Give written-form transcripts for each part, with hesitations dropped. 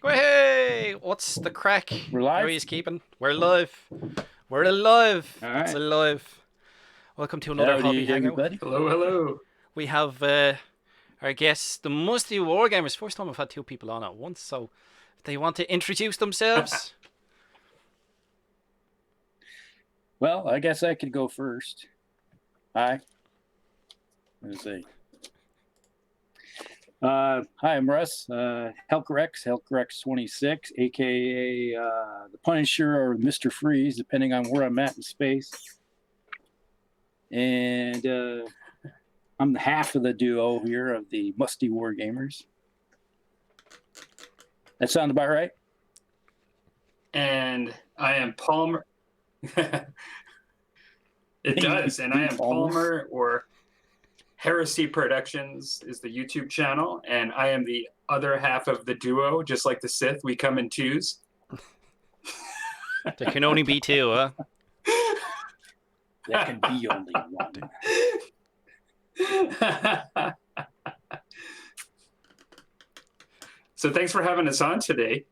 Hey, what's the crack? We're How are live? you keeping? We're live. We're alive. All It's right. alive. Welcome to another hobby Howdy, hangout. everybody. Hello, hello. We have our guests, the Musty Wargamers. First time I've had two people on at once, so if they want to introduce themselves. Well, I guess I could go first. Hi. Let's see. Hi, I'm Russ. Helcrex 26, aka the Punisher or Mr. Freeze, depending on where I'm at in space. And I'm the half of the duo here of the Musty Wargamers. That sound about right? And I am Palmer. It does. And I am Palmer, or Heresy Productions is the YouTube channel. And I am the other half of the duo, just like the Sith. We come in twos. There can only be two, huh? There can be only one. So thanks for having us on today.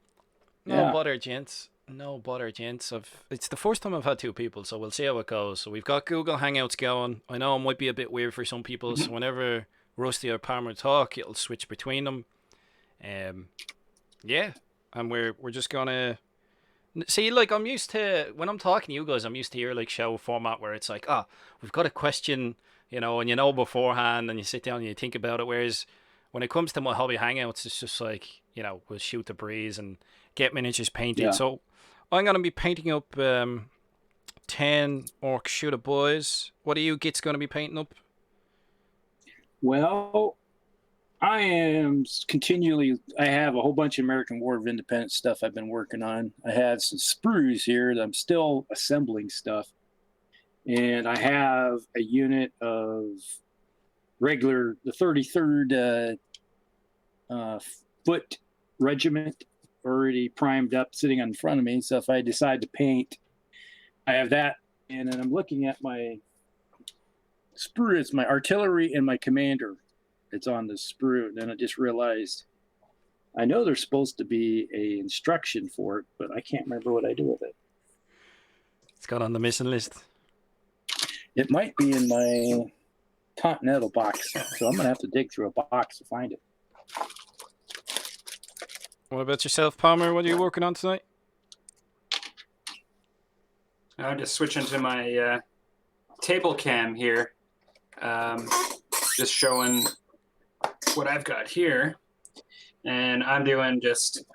No bother, gents. No bother, gents. It's the first time I've had two people, so we'll see how it goes. So we've got Google Hangouts going. I know it might be a bit weird for some people, so whenever Rusty or Palmer talk, it'll switch between them. Yeah, and we're just gonna see. Like, I'm used to when I'm talking to you guys, I'm used to your like show format where it's like, we've got a question, and you know beforehand, and you sit down and you think about it. Whereas when it comes to my hobby hangouts, it's just like we'll shoot the breeze and get miniatures painted. Yeah. So I'm gonna be painting up 10 orc shooter boys. What are you gits gonna be painting up? Well, I am continually. I have a whole bunch of American War of Independence stuff I've been working on. I have some sprues here that I'm still assembling stuff, and I have a unit of the 33rd Foot Regiment already primed up, sitting in front of me. So if I decide to paint, I have that, and then I'm looking at my sprue. It's my artillery and my commander. It's on the sprue. And then I just realized I know there's supposed to be a instruction for it, but I can't remember what I do with it. It's got on the mission list. It might be in my Continental box, so I'm gonna have to dig through a box to find it. What about yourself, Palmer? What are you working on tonight? I'm just switching to my table cam here. Just showing what I've got here. And I'm doing just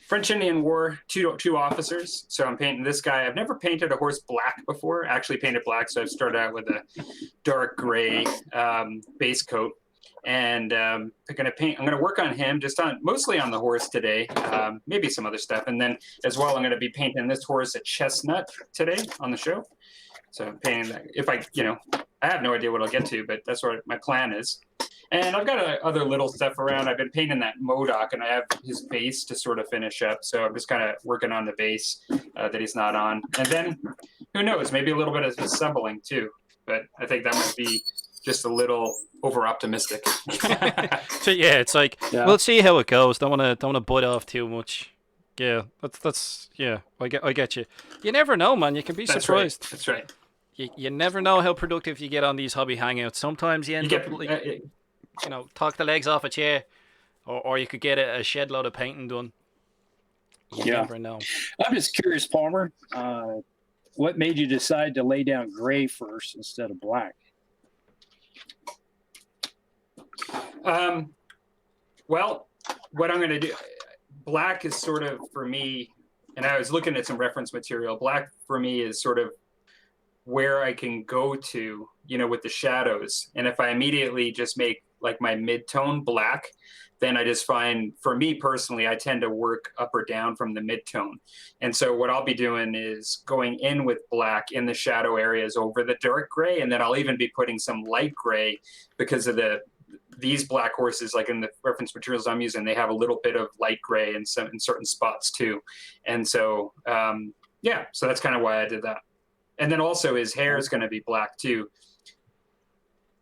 French Indian War, two officers. So I'm painting this guy. I've never painted a horse black before. Actually painted black, so I've started out with a dark gray base coat. And I'm gonna work on him, mostly on the horse today, maybe some other stuff. And then as well, I'm gonna be painting this horse a chestnut today on the show. So I'm painting that. If I have no idea what I'll get to, but that's what my plan is. And I've got other little stuff around. I've been painting that Modoc, and I have his base to sort of finish up. So I'm just kind of working on the base that he's not on. And then, who knows, maybe a little bit of assembling too. But I think that might be just a little over-optimistic. So yeah, it's like we'll see how it goes. Don't wanna bite off too much. Yeah, that's yeah. I get you. You never know, man. You can be surprised. Right. That's right. You never know how productive you get on these hobby hangouts. Sometimes you end up like, talk the legs off a chair, or you could get a shed load of painting done. You never know. I'm just curious, Palmer. What made you decide to lay down gray first instead of black? Well, what I'm going to do, black is sort of for me, and I was looking at some reference material. Black for me is sort of where I can go to, with the shadows. And if I immediately just make like my mid-tone black, then I just find, for me personally, I tend to work up or down from the mid-tone. And so what I'll be doing is going in with black in the shadow areas over the dark gray, and then I'll even be putting some light gray because of these black horses, like in the reference materials I'm using, they have a little bit of light gray in certain spots too. And so, so that's kind of why I did that. And then also his hair is going to be black too.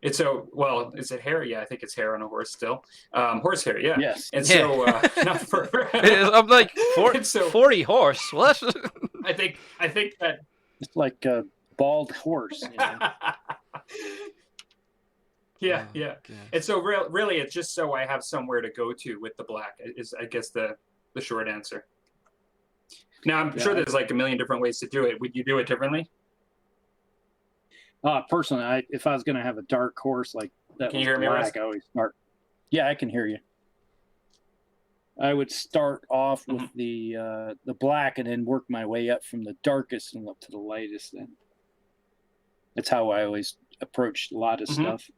It's so well. Is it hair? Yeah, I think it's hair on a horse still. Horsehair. Yeah. Yes. And Yeah. so not for. I'm like And so 40 horse. What? I think that. It's like a bald horse. You know? Yeah, Oh, yeah. God. And so really, it's just so I have somewhere to go to with the black. Is I guess the short answer. Now I'm sure there's like a million different ways to do it. Would you do it differently? Personally, if I was going to have a dark horse like that, Can was you hear me, black, Russ? I always start. Yeah, I can hear you. I would start off with the black and then work my way up from the darkest and up to the lightest. And that's how I always approached a lot of stuff.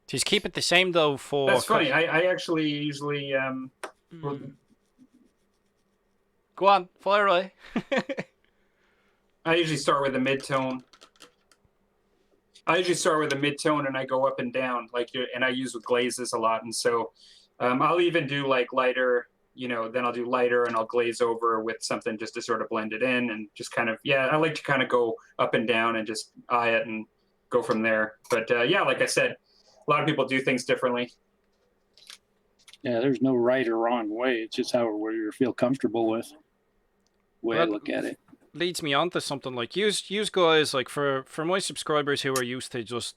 Just keep it the same though for. That's funny. I actually usually Go on, fire away. I usually start with a mid-tone. And I go up and down, and I use with glazes a lot. And so I'll even do like lighter, then I'll do lighter and I'll glaze over with something just to sort of blend it in and just kind of, I like to kind of go up and down and just eye it and go from there. But like I said, a lot of people do things differently. Yeah, there's no right or wrong way. It's just where you feel comfortable with. I look at it. Leads me on to something like use guys like for my subscribers who are used to just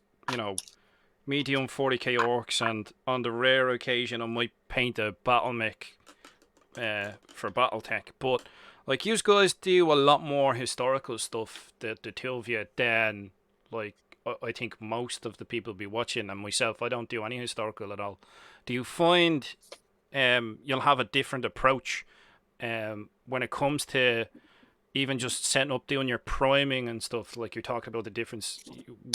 medium 40k orcs, and on the rare occasion I might paint a battle mech for BattleTech, but like you guys do a lot more historical stuff, the two of you, than like I think most of the people be watching, and myself, I don't do any historical at all. Do you find you'll have a different approach when it comes to even just setting up, doing your priming and stuff, like you're talking about the difference,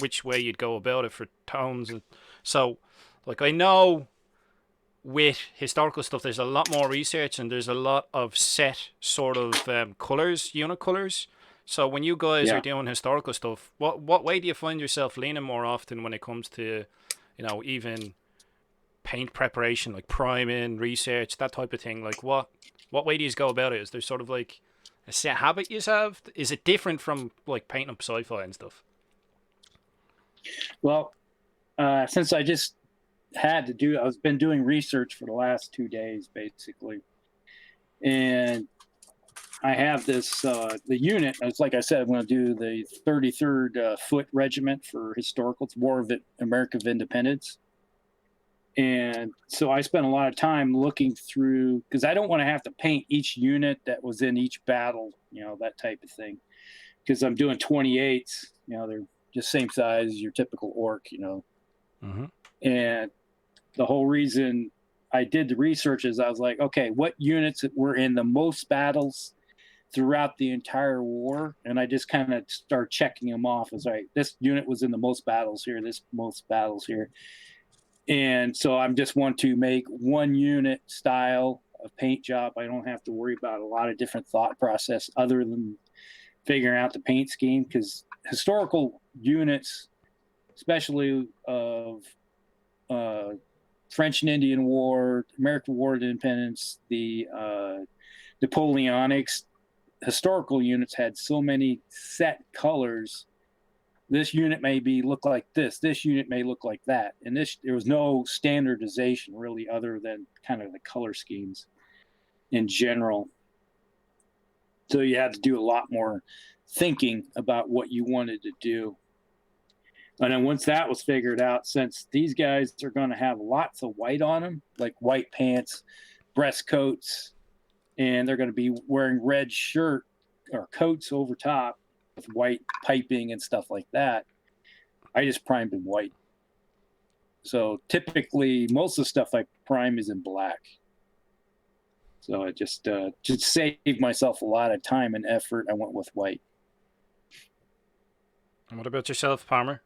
which way you'd go about it for tones? And so, like, I know with historical stuff, there's a lot more research and there's a lot of set sort of colors, unit colors. So when you guys are doing historical stuff, what way do you find yourself leaning more often when it comes to, even paint preparation, like priming, research, that type of thing? Like what way do you go about it? Is there sort of like a set habit you have? Is it different from like painting up sci-fi and stuff? Well, since I just had to do, I've been doing research for the last 2 days basically, and I have this the unit. It's like I said, I'm going to do the 33rd Foot Regiment for historical. It's War of America of Independence. And so I spent a lot of time looking through, because I don't want to have to paint each unit that was in each battle, that type of thing. Because I'm doing 28s, they're just same size as your typical orc, And the whole reason I did the research is I was like, okay, what units were in the most battles throughout the entire war? And I just kind of start checking them off as this unit was in the most battles here, this most battles here. And so I'm just want to make one unit style of paint job. I don't have to worry about a lot of different thought process other than figuring out the paint scheme, because historical units, especially of French and Indian War, American War of Independence, the Napoleonics, historical units had so many set colors. This unit may look like this. This unit may look like that. And there was no standardization really, other than kind of the color schemes in general. So you had to do a lot more thinking about what you wanted to do. And then once that was figured out, since these guys are going to have lots of white on them, like white pants, breast coats, and they're going to be wearing red shirt or coats over top with white piping and stuff like that, I just primed in white. So typically, most of the stuff I prime is in black. So I just saved myself a lot of time and effort. I went with white. And what about yourself, Palmer?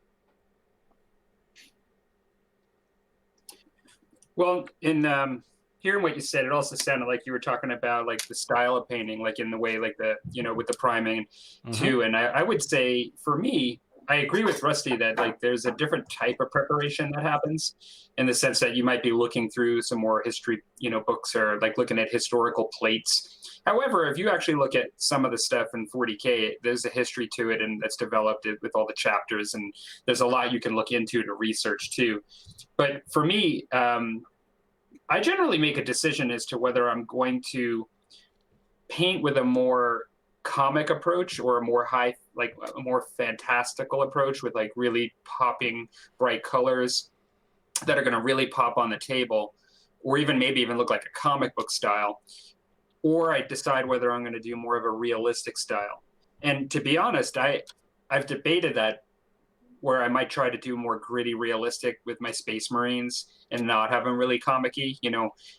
Well, in hearing what you said, it also sounded like you were talking about like the style of painting, like in the way, like the with the priming too. And I would say for me, I agree with Rusty that like there's a different type of preparation that happens in the sense that you might be looking through some more history, books or like looking at historical plates. However, if you actually look at some of the stuff in 40K, there's a history to it and that's developed with all the chapters, and there's a lot you can look into to research too. But for me, I generally make a decision as to whether I'm going to paint with a more comic approach or a more a more fantastical approach with like really popping bright colors that are going to really pop on the table, or maybe even look like a comic book style, or I decide whether I'm going to do more of a realistic style. And to be honest, I've debated that, where I might try to do more gritty realistic with my Space Marines and not have them really comic-y,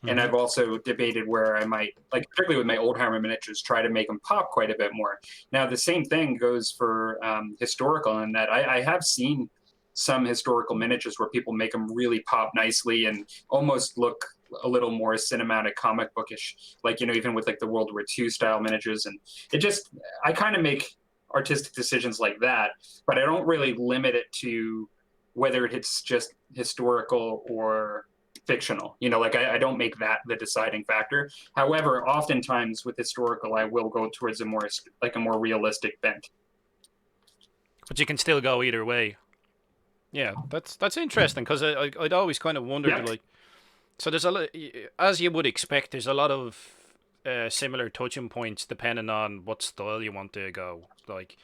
And I've also debated where I might, like particularly with my Oldhammer miniatures, try to make them pop quite a bit more. Now, the same thing goes for historical, in that I have seen some historical miniatures where people make them really pop nicely and almost look a little more cinematic, comic bookish, like, even with like the World War II style miniatures. And I kind of make artistic decisions like that, but I don't really limit it to whether it's just historical or fictional. Like I don't make that the deciding factor. However, oftentimes with historical, I will go towards a more realistic bent. But you can still go either way. Yeah, that's interesting, because I'd always kind of wondered, like, so there's a lot, as you would expect, there's a lot of similar touching points depending on what style you want to go. Like,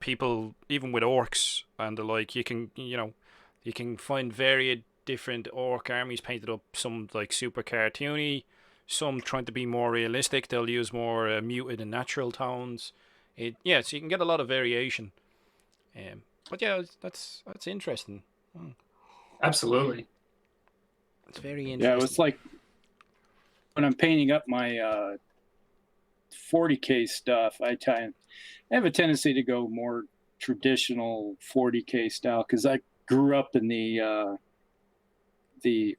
people, even with orcs and the like, you can find varied different orc armies painted up, some like super cartoony, some trying to be more realistic. They'll use more muted and natural tones. So you can get a lot of variation. But yeah, that's interesting. Absolutely. It's very interesting. Yeah, it's like when I'm painting up my 40K stuff, I have a tendency to go more traditional 40K style, because I grew up in the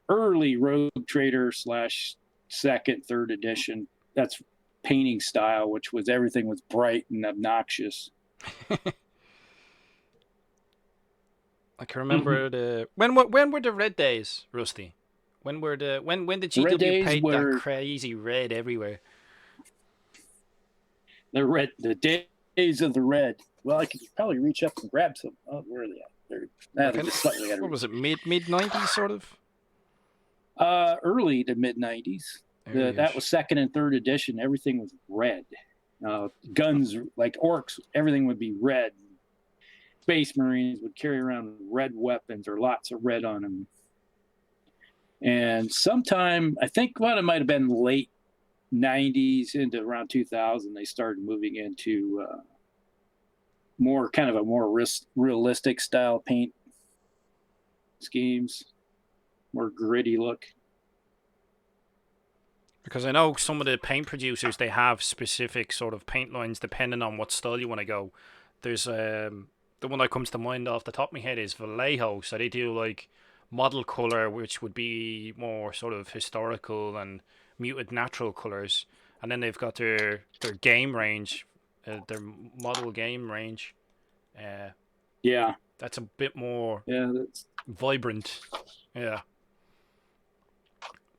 early Rogue Trader / second, third edition. That's painting style, which was everything was bright and obnoxious. I can remember when were the red days, Rusty? When did GW paint that crazy red everywhere? The days of the red. Well, I could probably reach up and grab some. Oh, where are they at? They're slightly what was it, mid 90s sort of? Early to mid 90s. That was second and third edition. Everything was red. Guns, like orcs, everything would be red. Space Marines would carry around red weapons or lots of red on them. And sometime, I think it might have been late 90s into around 2000, they started moving into more realistic style paint schemes, more gritty look. Because I know some of the paint producers, they have specific sort of paint lines depending on what style you want to go. There's the one that comes to mind off the top of my head is Vallejo. So they do like model color, which would be more sort of historical and muted natural colors, and then they've got their game range, their model game range. That's a bit more that's vibrant. Yeah.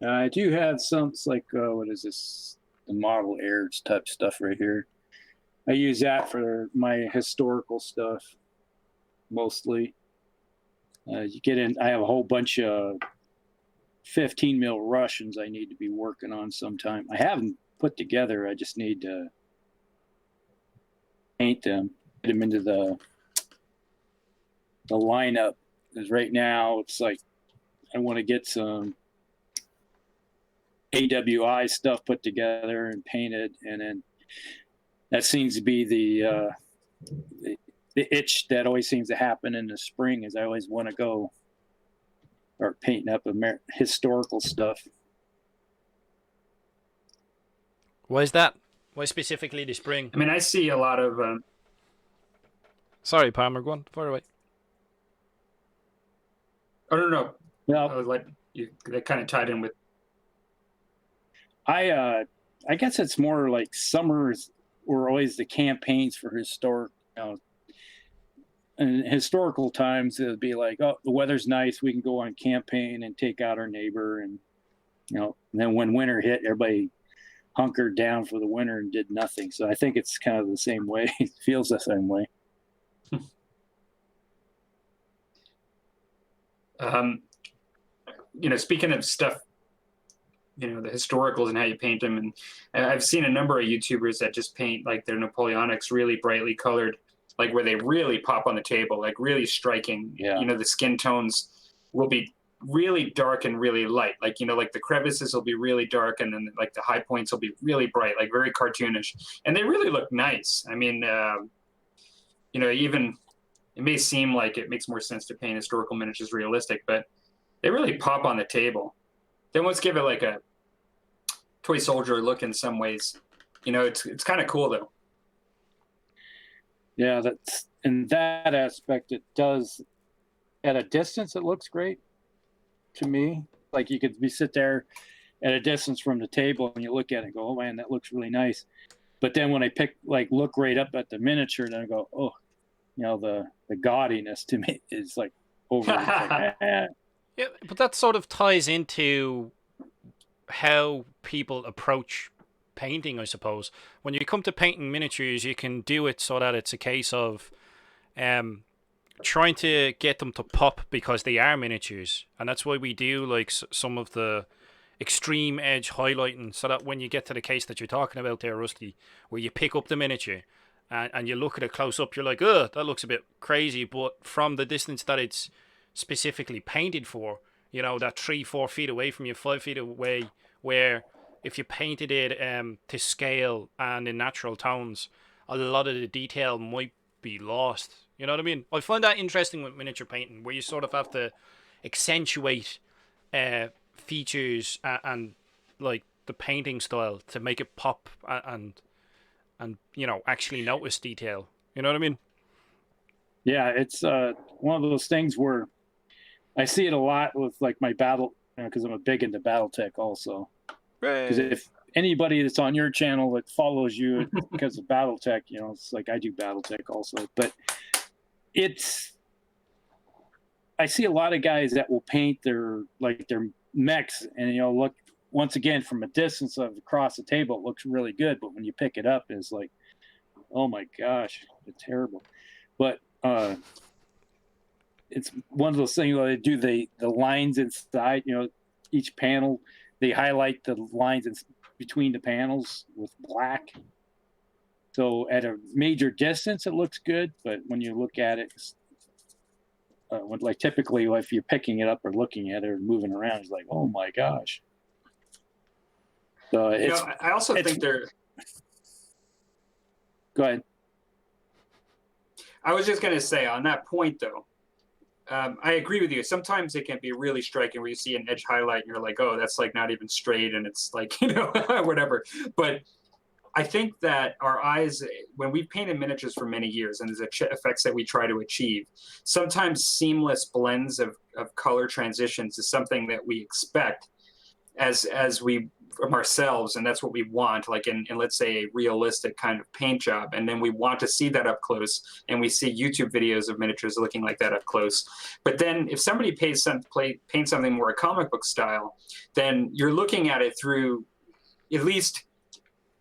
I do have some. It's like what is this? The model airs type stuff right here. I use that for my historical stuff mostly. You get in. I have a whole bunch of 15 mil Russians I need to be working on sometime. I haven't put together. I just need to paint them, get them into the lineup. Because right now it's like I want to get some AWI stuff put together and painted, and then that seems to be the itch that always seems to happen in the spring. Is I always want to go start painting up historical stuff. Why is that? Why specifically the spring? I mean, I see a lot of. Sorry, Palmer, go on, fire away. Oh no. Well, I was like, they kind of tied in with. I guess it's more like summers were always the campaigns for historic. in historical times, it would be like, oh, the weather's nice, we can go on campaign and take out our neighbor, and and then when winter hit, everybody hunkered down for the winter and did nothing. So I think it's kind of the same way. It feels the same way. Speaking of stuff, the historicals and how you paint them, and I've seen a number of YouTubers that just paint like their Napoleonics really brightly colored, like where they really pop on the table, like really striking. Yeah. The skin tones will be really dark and really light, like like the crevices will be really dark, and then like the high points will be really bright, like very cartoonish, and they really look nice. I mean, even it may seem like it makes more sense to paint historical miniatures realistic, but they really pop on the table. They almost give it like a toy soldier look in some ways. It's kind of cool though. Yeah, that's in that aspect. It does at a distance. It looks great to me. Like you could sit there at a distance from the table and you look at it and go, oh man, that looks really nice. But then when I look right up at the miniature, then I go, oh, the gaudiness to me is like over. Yeah, but that sort of ties into how people approach painting, I suppose. When you come to painting miniatures, you can do it so that it's a case of trying to get them to pop because they are miniatures, and that's why we do like some of the extreme edge highlighting, so that when you get to the case that you're talking about there, Rusty, where you pick up the miniature and you look at it close up, you're like, oh, that looks a bit crazy, but from the distance that it's specifically painted for, that 3-4 feet away from you, 5 feet away, where if you painted it to scale and in natural tones, a lot of the detail might be lost. You know what I mean? I find that interesting with miniature painting, where you sort of have to accentuate features and like the painting style to make it pop and actually notice detail. You know what I mean? Yeah, it's one of those things where I see it a lot with like my battle, because I'm a big into BattleTech also. Because if anybody that's on your channel that follows you because of BattleTech, it's like I do BattleTech also. But I see a lot of guys that will paint their mechs, and look, once again, from a distance of across the table, it looks really good. But when you pick it up, it's like, oh my gosh, it's terrible. But it's one of those things where they do the lines inside, each panel, they highlight the lines between the panels with black. So at a major distance, it looks good, but when you look at it, typically if you're picking it up or looking at it or moving around, it's like, oh my gosh. So I also think they're. Go ahead. I was just going to say on that point, though, I agree with you. Sometimes it can be really striking where you see an edge highlight and you're like, oh, that's like not even straight, and it's like, whatever. But I think that our eyes, when we've painted miniatures for many years, and there's effects that we try to achieve, sometimes seamless blends of color transitions is something that we expect as we from ourselves, and that's what we want, like in let's say a realistic kind of paint job, and then we want to see that up close, and we see YouTube videos of miniatures looking like that up close. But then if somebody paints something more a comic book style, then you're looking at it through, at least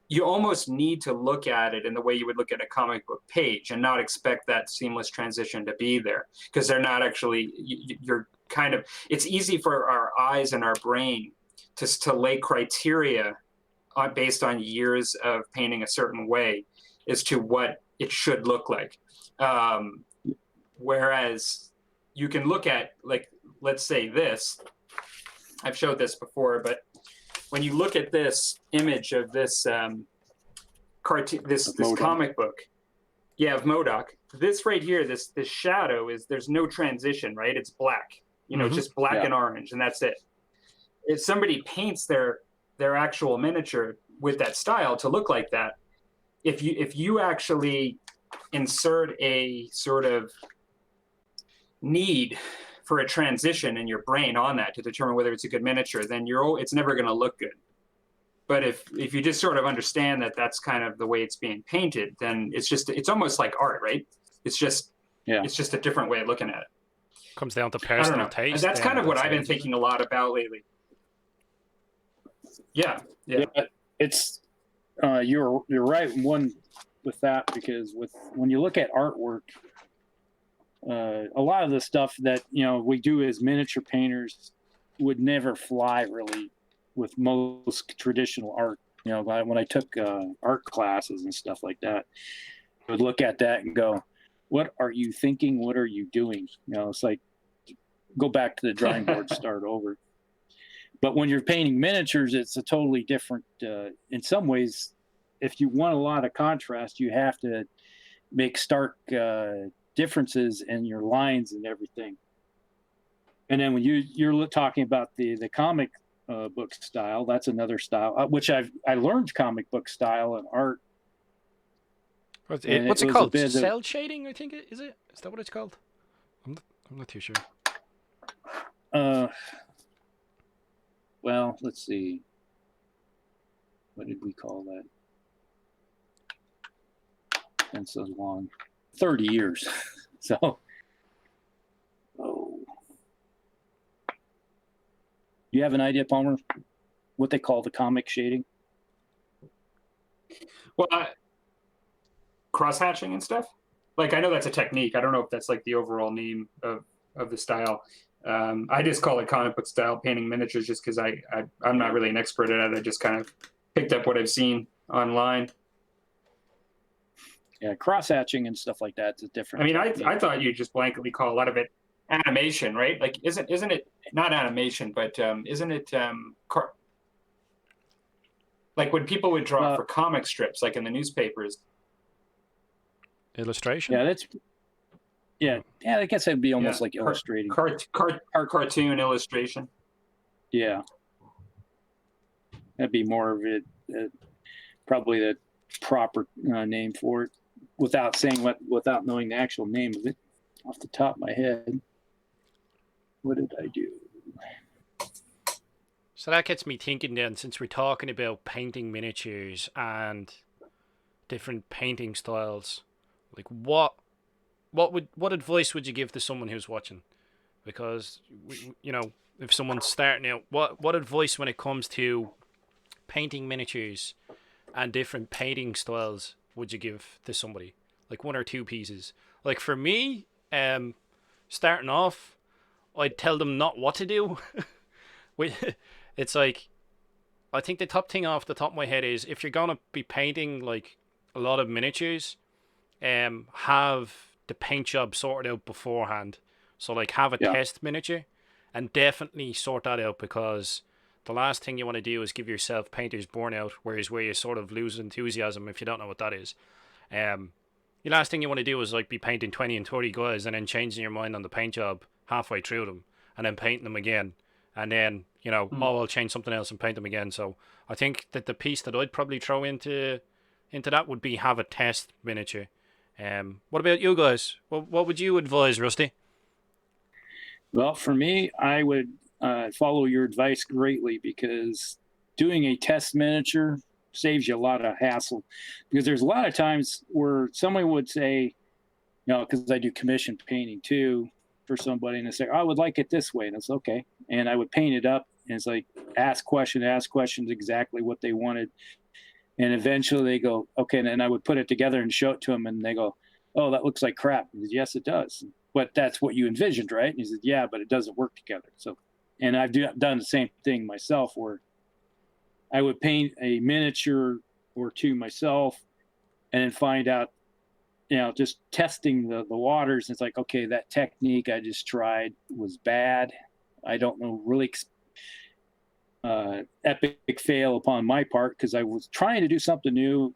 you almost need to look at it in the way you would look at a comic book page and not expect that seamless transition to be there, because they're not actually, you're kind of, it's easy for our eyes and our brain to lay criteria based on years of painting a certain way as to what it should look like. Whereas you can look at, like, let's say this, I've showed this before, but when you look at this image of this cartoon, this comic book, of MODOK, this right here, this shadow there's no transition, right? It's black, just black and orange, and that's it. If somebody paints their actual miniature with that style to look like that, if you actually insert a sort of need for a transition in your brain on that to determine whether it's a good miniature, then it's never going to look good. But if you just sort of understand that that's kind of the way it's being painted, then it's almost like art, right? It's just Yeah. It's just a different way of looking at it. Comes down to I don't personal know. taste. That's then kind of at what that I've been stage, thinking a lot about lately. Yeah. It's you're right with that, because when you look at artwork, a lot of the stuff that we do as miniature painters would never fly really with most traditional art. When I took art classes and stuff like that, I would look at that and go, "What are you thinking? What are you doing?" It's like go back to the drawing board, start over. But when you're painting miniatures, it's a totally different. In some ways, if you want a lot of contrast, you have to make stark differences in your lines and everything. And then when you're talking about the comic book style, that's another style, which I learned comic book style and art. what's And it was called? a bit Cell shading, I think. Is it? Is that what it's called? I'm not too sure. Well, let's see. What did we call that? Been so long. 30 years. So, you have an idea, Palmer, what they call the comic shading? Well, cross hatching and stuff. Like, I know that's a technique. I don't know if that's like the overall name of the style. I just call it comic book style painting miniatures, just because I'm not really an expert at it. I just kind of picked up what I've seen online. Yeah, cross hatching and stuff like that's a different. I mean, I thought you just blankly call a lot of it animation, right? Like, isn't it not animation, but isn't it like when people would draw for comic strips, like in the newspapers? Illustration. Yeah, I guess it'd be almost like illustrating. Cartoon illustration. Yeah, that'd be more of it. Probably the proper name for it, without knowing the actual name of it off the top of my head. What did I do? So that gets me thinking then, since we're talking about painting miniatures and different painting styles, like what advice would you give to someone who's watching? Because if someone's starting out, what advice when it comes to painting miniatures and different painting styles would you give to somebody? Like one or two pieces. Like for me, starting off, I'd tell them not what to do. It's like, I think the top thing off the top of my head is, if you're gonna be painting like a lot of miniatures, have the paint job sorted out beforehand. So like have a test miniature, and definitely sort that out, because the last thing you want to do is give yourself painter's burnout, where you sort of lose enthusiasm if you don't know what that is. The last thing you want to do is like be painting 20 and 30 guys and then changing your mind on the paint job halfway through them and then painting them again. And then, I'll change something else and paint them again. So I think that the piece that I'd probably throw into that would be have a test miniature. What about you guys? What would you advise, Rusty? Well, for me, I would follow your advice greatly, because doing a test miniature saves you a lot of hassle. Because there's a lot of times where somebody would say, because I do commission painting too for somebody, and they say, I would like it this way. And it's okay. And I would paint it up, and it's like, ask questions exactly what they wanted. And eventually they go, okay. And then I would put it together and show it to them, and they go, oh, that looks like crap. He says, yes, it does. But that's what you envisioned, right? And he said, yeah, but it doesn't work together. So, and I've done the same thing myself, where I would paint a miniature or two myself and then find out, just testing the waters. It's like, okay, that technique I just tried was bad. I don't know, really epic fail upon my part, because I was trying to do something new,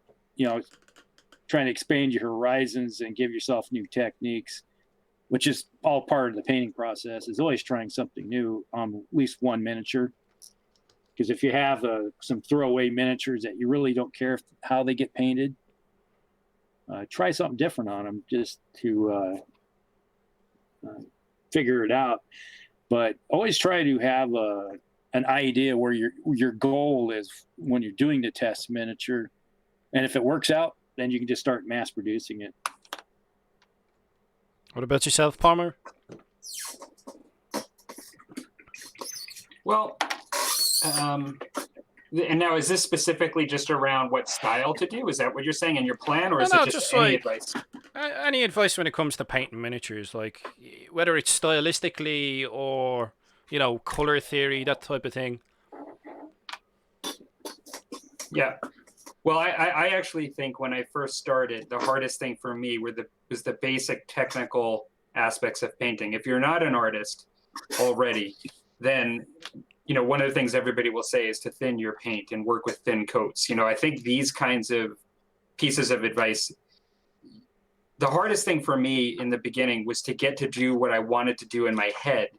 trying to expand your horizons and give yourself new techniques, which is all part of the painting process, is always trying something new on at least one miniature. Because if you have some throwaway miniatures that you really don't care how they get painted, try something different on them just to figure it out. But always try to have an idea where your goal is when you're doing the test miniature. And if it works out, then you can just start mass producing it. What about yourself, Palmer? Well, and now is this specifically just around what style to do? Is that what you're saying in your plan, or No, is it no, just just any like advice? any advice when it comes to painting miniatures, like whether it's stylistically or color theory, that type of thing. Yeah. Well, I actually think when I first started, the hardest thing for me was the basic technical aspects of painting. If you're not an artist already, then one of the things everybody will say is to thin your paint and work with thin coats. I think these kinds of pieces of advice, the hardest thing for me in the beginning was to get to do what I wanted to do in my head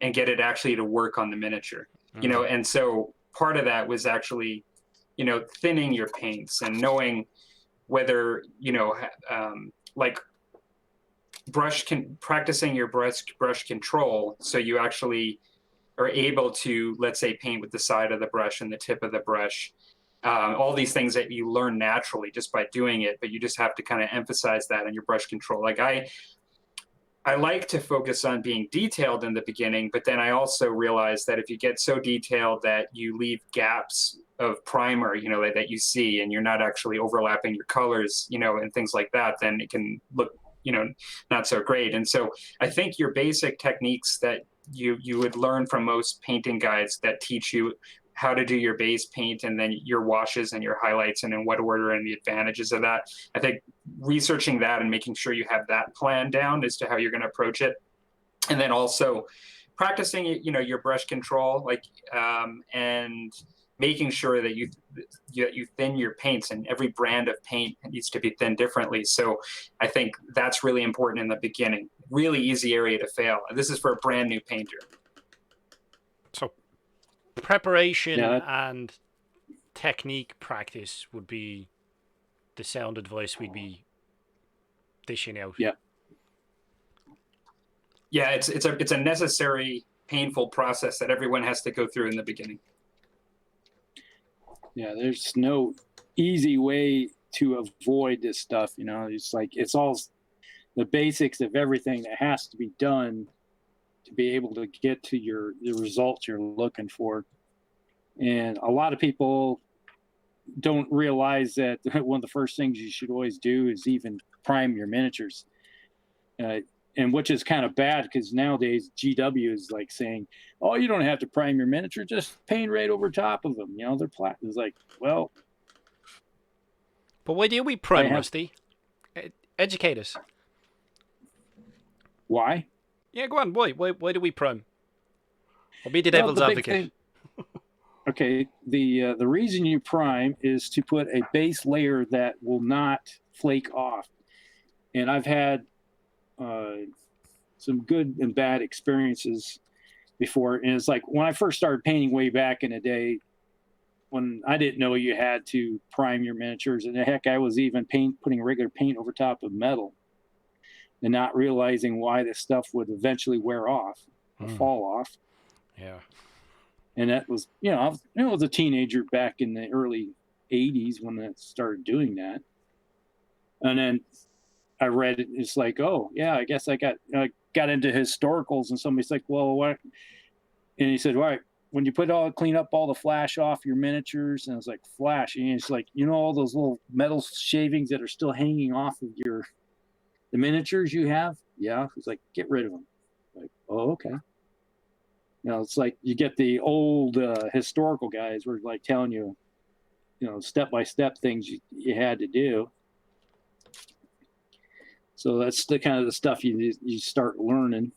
and get it actually to work on the miniature. And so part of that was actually thinning your paints and knowing whether like practicing your brush control, so you actually are able to, let's say, paint with the side of the brush and the tip of the brush. All these things that you learn naturally just by doing it, but you just have to kind of emphasize that in your brush control. Like I like to focus on being detailed in the beginning, but then I also realize that if you get so detailed that you leave gaps of primer, that you see, and you're not actually overlapping your colors, and things like that, then it can look, not so great. And so I think your basic techniques that you would learn from most painting guides that teach you how to do your base paint and then your washes and your highlights and in what order and the advantages of that. I think researching that and making sure you have that plan down as to how you're going to approach it. And then also practicing, your brush control, and making sure that you thin your paints, and every brand of paint needs to be thinned differently. So I think that's really important in the beginning. Really easy area to fail. And this is for a brand new painter. So preparation and technique practice would be the sound advice we'd be dishing out. Yeah. Yeah, it's a necessary, painful process that everyone has to go through in the beginning. Yeah, there's no easy way to avoid this stuff. It's all the basics of everything that has to be done to be able to get to the results you're looking for. And a lot of people don't realize that one of the first things you should always do is even prime your miniatures. And which is kind of bad, because nowadays GW is like saying, "Oh, you don't have to prime your miniature; just paint right over top of them." They're platinum. It's like, well, but why do we prime, Musty? Educate us. Why? Yeah, go on. Why do we prime? I'll be the devil's advocate. Okay, the reason you prime is to put a base layer that will not flake off. And I've had some good and bad experiences before. And it's like when I first started painting way back in the day, when I didn't know you had to prime your miniatures, and the heck, I was even putting regular paint over top of metal and not realizing why this stuff would eventually wear off or fall off. Yeah. And that was, I was a teenager back in the early 80s when I started doing that. And then I read it. It's like, oh yeah, I guess I got into historicals, and somebody's like, well, what? And he said, all right, when you clean up all the flash off your miniatures, and I was like, flash, and it's like, all those little metal shavings that are still hanging off of the miniatures you have. Yeah, it's like, get rid of them. Like, oh, okay. It's like you get the old historical guys were like telling you, step by step things you had to do. So that's the kind of the stuff you start learning.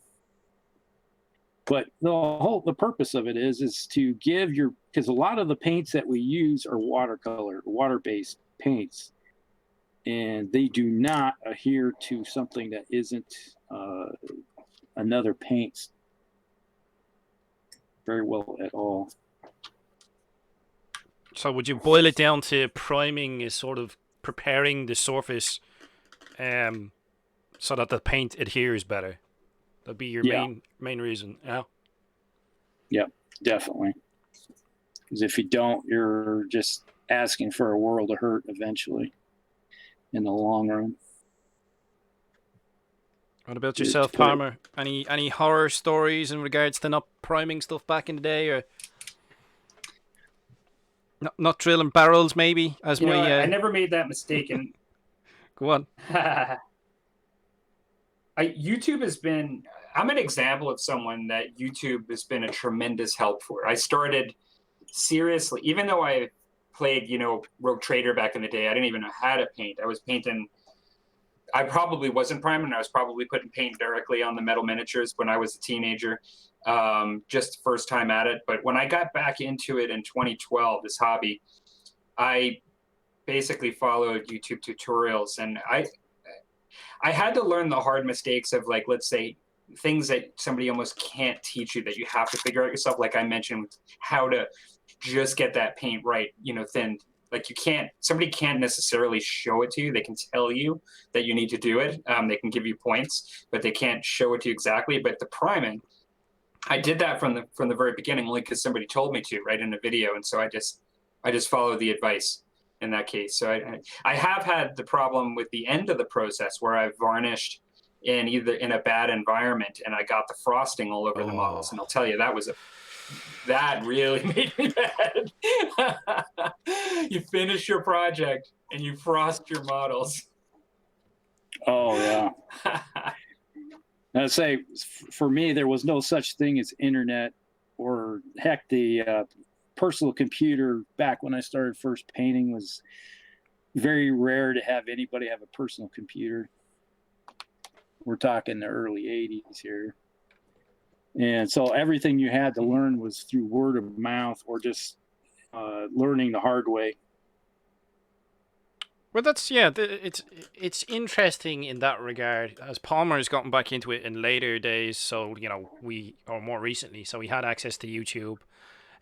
But the purpose of it is to give because a lot of the paints that we use are water-based paints, and they do not adhere to something that isn't another paint very well at all. So would you boil it down to priming is sort of preparing the surface so that the paint adheres better? That'd be your main reason. Yeah. Yeah, definitely. Because if you don't, you're just asking for a world of hurt eventually in the long run. What about to yourself, put it. Palmer? Any horror stories in regards to not priming stuff back in the day, or not drilling barrels, maybe? As You know, my I never made that mistake, and go on. YouTube has been. I'm an example of someone that YouTube has been a tremendous help for. I started seriously, even though I played, Rogue Trader back in the day. I didn't even know how to paint. I was painting. I probably wasn't priming. I was probably putting paint directly on the metal miniatures when I was a teenager, just first time at it. But when I got back into it in 2012, this hobby, I basically followed YouTube tutorials, and I had to learn the hard mistakes of, like, let's say, things that somebody almost can't teach you that you have to figure out yourself. Like I mentioned, how to just get that paint right, thin. Like somebody can't necessarily show it to you. They can tell you that you need to do it. They can give you points, but they can't show it to you exactly. But the priming, I did that from the very beginning, only because somebody told me to, right, in a video, and so I just followed the advice in that case. So I have had the problem with the end of the process where I've varnished in a bad environment and I got the frosting all over the models, and I'll tell you that really made me mad. You finish your project and you frost your models. Oh yeah. I'd say for me, there was no such thing as internet, or heck, the personal computer back when I started first painting was very rare to have anybody have a personal computer. We're talking the early 80s here. And so everything you had to learn was through word of mouth or just learning the hard way. Well, it's interesting in that regard, as Palmer has gotten back into it in later days. So or more recently, so we had access to YouTube.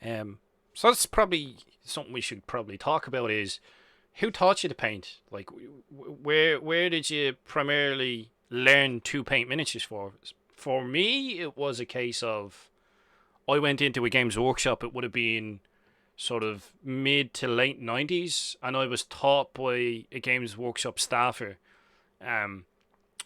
So that's probably something we should probably talk about. Is who taught you to paint? Like, where did you primarily learn to paint miniatures for? For me, it was a case of I went into a Games Workshop. It would have been sort of mid to late 90s, and I was taught by a Games Workshop staffer. I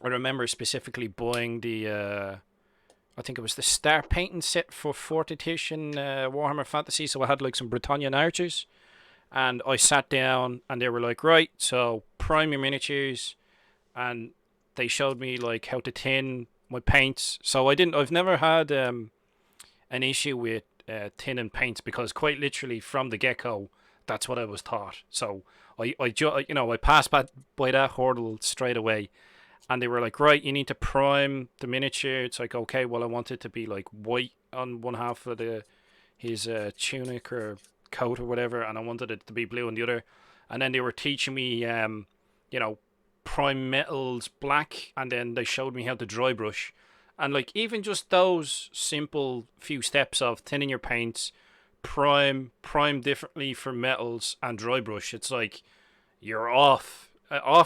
remember specifically buying I think it was the start painting set for 4th edition Warhammer Fantasy, so I had like some Britannian archers, and I sat down and they were like, right, so prime your miniatures, and they showed me like how to tin my paints. So I've never had an issue with tin and paints, because quite literally from the get-go that's what I was taught. So I passed by that hurdle straight away, and they were like, right, you need to prime the miniature. It's like, okay, well, I want it to be like white on one half of his tunic or coat or whatever, and I wanted it to be blue on the other. And then they were teaching me prime metals black, and then they showed me how to dry brush. And like even just those simple few steps of thinning your paints, prime differently for metals, and dry brush, it's like you're off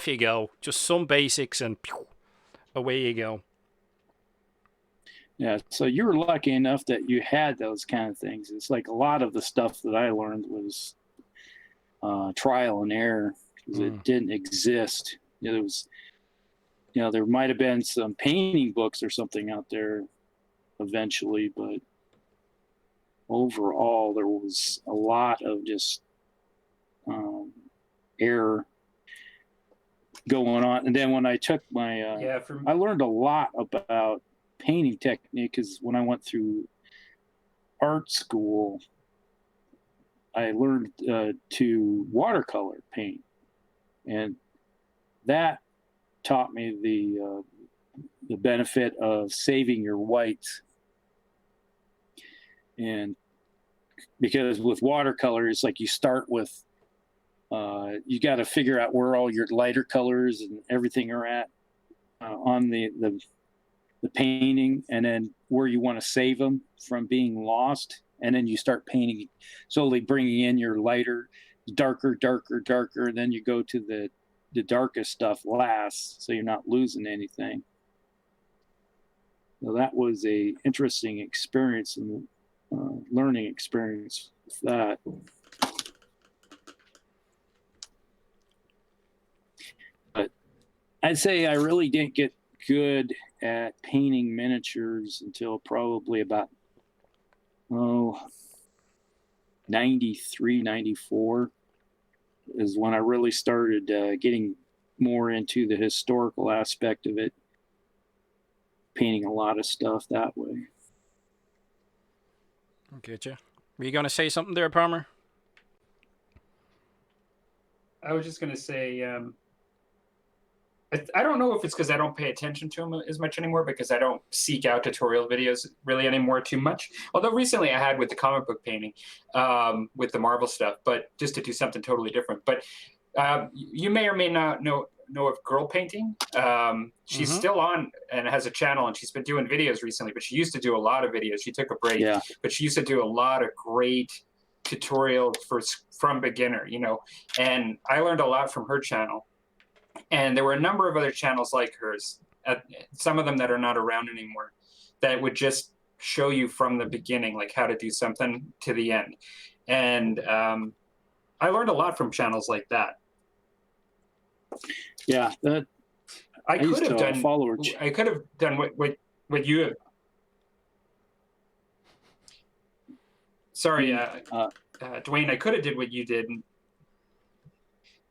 you go. Just some basics and pew, away you go. Yeah, so you were lucky enough that you had those kind of things. It's like a lot of the stuff that I learned was trial and error, because it didn't exist. It was, there might have been some painting books or something out there eventually, but overall there was a lot of just error going on. And then when I took my, I learned a lot about painting technique, because when I went through art school, I learned to watercolor paint, and that taught me the benefit of saving your whites. And because with watercolor, it's like you start with you got to figure out where all your lighter colors and everything are at on the painting, and then where you want to save them from being lost, and then you start painting, slowly bringing in your lighter, darker, and then you go to the darkest stuff last, so you're not losing anything. So that was a interesting experience and learning experience with that. But I'd say I really didn't get good at painting miniatures until probably about 93, 94 is when I really started getting more into the historical aspect of it, painting a lot of stuff that way. Getcha. Were you going to say something there, Palmer? I was just going to say, I don't know if it's because I don't pay attention to them as much anymore, because I don't seek out tutorial videos really anymore too much. Although recently I had with the comic book painting, with the Marvel stuff, but just to do something totally different. But you may or may not know of Girl Painting. She's still on and has a channel, and she's been doing videos recently, but she used to do a lot of videos. She took a break, but she used to do a lot of great tutorials from beginner, you know, and I learned a lot from her channel. And there were a number of other channels like hers, some of them that are not around anymore, that would just show you from the beginning, like how to do something to the end. And I learned a lot from channels like that. Yeah, that I could have done. Followers. I could have done what you have. Sorry, Dwayne. I could have did what you did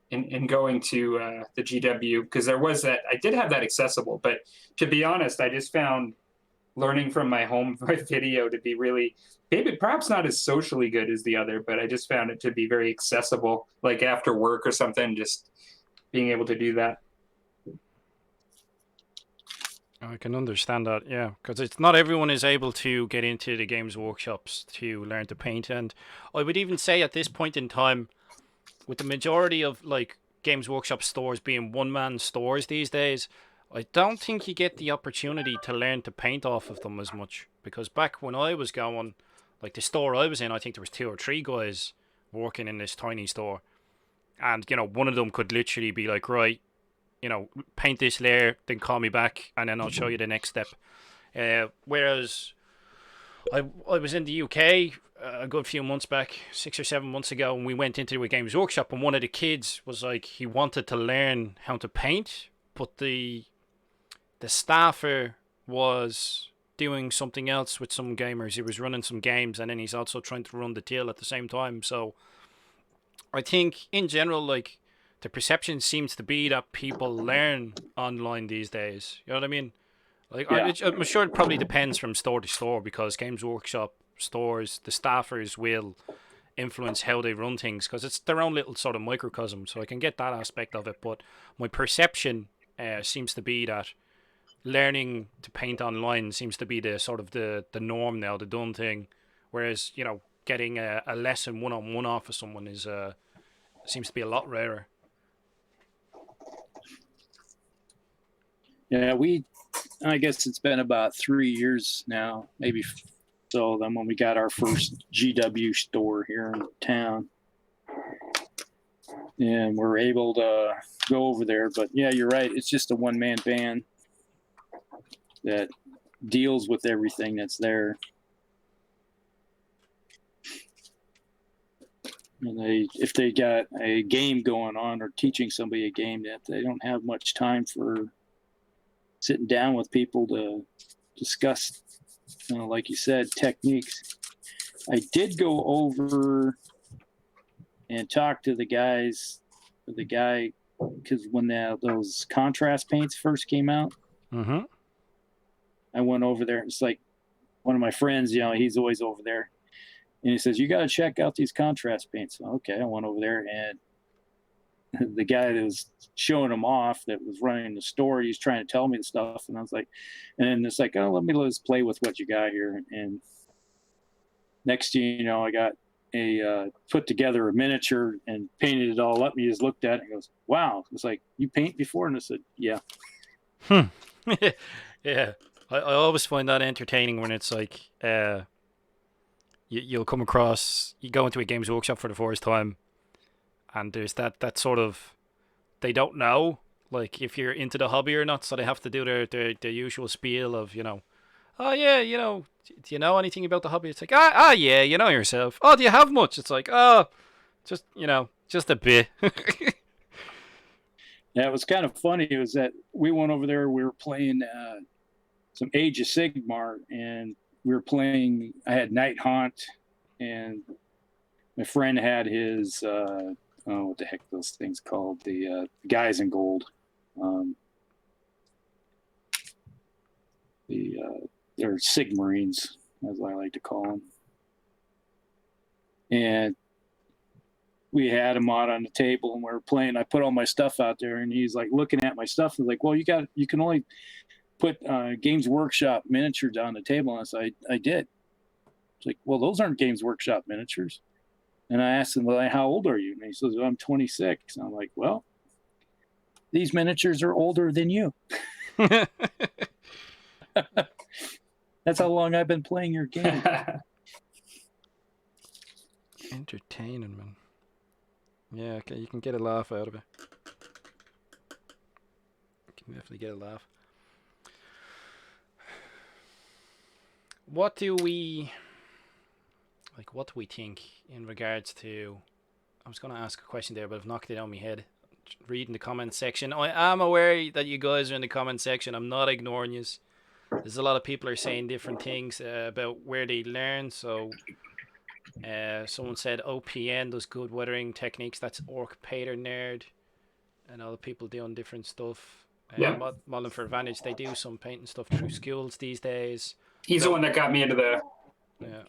in going to the GW, because there was that. I did have that accessible, but to be honest, I just found learning from my home video to be really, maybe perhaps not as socially good as the other, but I just found it to be very accessible, like after work or something, just being able to do that. I can understand that, yeah, because it's not everyone is able to get into the Games Workshops to learn to paint, and I would even say at this point in time, with the majority of like Games Workshop stores being one-man stores these days, I don't think you get the opportunity to learn to paint off of them as much. Because back when I was going, like the store I was in, I think there was 2 or 3 guys working in this tiny store, and you know, one of them could literally be like, right, you know, paint this layer, then call me back, and then I'll show you the next step. Whereas I was in the UK a good few months back, 6 or 7 months ago, and we went into a Games Workshop, and one of the kids was like, he wanted to learn how to paint, but the staffer was doing something else with some gamers. He was running some games, and then he's also trying to run the till at the same time. So I think in general, like, the perception seems to be that people learn online these days. You know what I mean? Like, yeah. I'm sure it probably depends from store to store, because Games Workshop stores, the staffers will influence how they run things, because it's their own little sort of microcosm. So I can get that aspect of it, but my perception seems to be that learning to paint online seems to be the sort of the norm now, the done thing. Whereas, you know, getting a lesson one-on-one off of someone is seems to be a lot rarer. Yeah, I guess it's been about 3 years now, maybe so, then when we got our first GW store here in town. And we're able to go over there. But yeah, you're right. It's just a one-man band that deals with everything that's there. And if they got a game going on or teaching somebody a game, that they don't have much time for sitting down with people to discuss, you know, like you said, techniques. I did go over and talk to the guy, because when those contrast paints first came out, I went over there. It's like one of my friends, you know, he's always over there. And he says, you got to check out these contrast paints. Okay, I went over there, and the guy that was showing them off, that was running the store, he's trying to tell me the stuff. And I was like, and then it's like, oh, let us play with what you got here. And next thing you know, I got put together a miniature and painted it all up. And he just looked at it and goes, wow. It's like, you paint before? And I said, yeah. Yeah. I always find that entertaining when it's like, you'll come across, you go into a Games Workshop for the first time, and there's that sort of, they don't know, like, if you're into the hobby or not, so they have to do their usual spiel of, you know, oh yeah, you know, do you know anything about the hobby? It's like, yeah, you know yourself. Oh, do you have much? It's like, oh, just, you know, just a bit. Yeah, it was kind of funny. It was that we went over there. We were playing some Age of Sigmar, and we were playing. I had Night Haunt, and my friend had his what the heck those things called? The guys in gold. They're Sigmarines, as I like to call them. And we had him out on the table, and we were playing. I put all my stuff out there, and he's like looking at my stuff and like, "Well, you can only put Games Workshop miniatures on the table." And I said, I did. It's like, "Well, those aren't Games Workshop miniatures." And I asked him, "Well, how old are you?" And he says, "I'm 26." And I'm like, "Well, these miniatures are older than you." That's how long I've been playing your game. Entertaining, man. Yeah, okay, you can get a laugh out of it. You can definitely get a laugh. What do we think in regards to? I was going to ask a question there, but I've knocked it on my head. Reading the comment section, I am aware that you guys are in the comment section. I'm not ignoring you. There's a lot of people are saying different things about where they learn. So, someone said OPN does good weathering techniques. That's Orc Pater Nerd, and other people doing different stuff. Yeah. Modeling for Advantage, they do some painting stuff through schools these days. He's the one that got me into the. Yeah.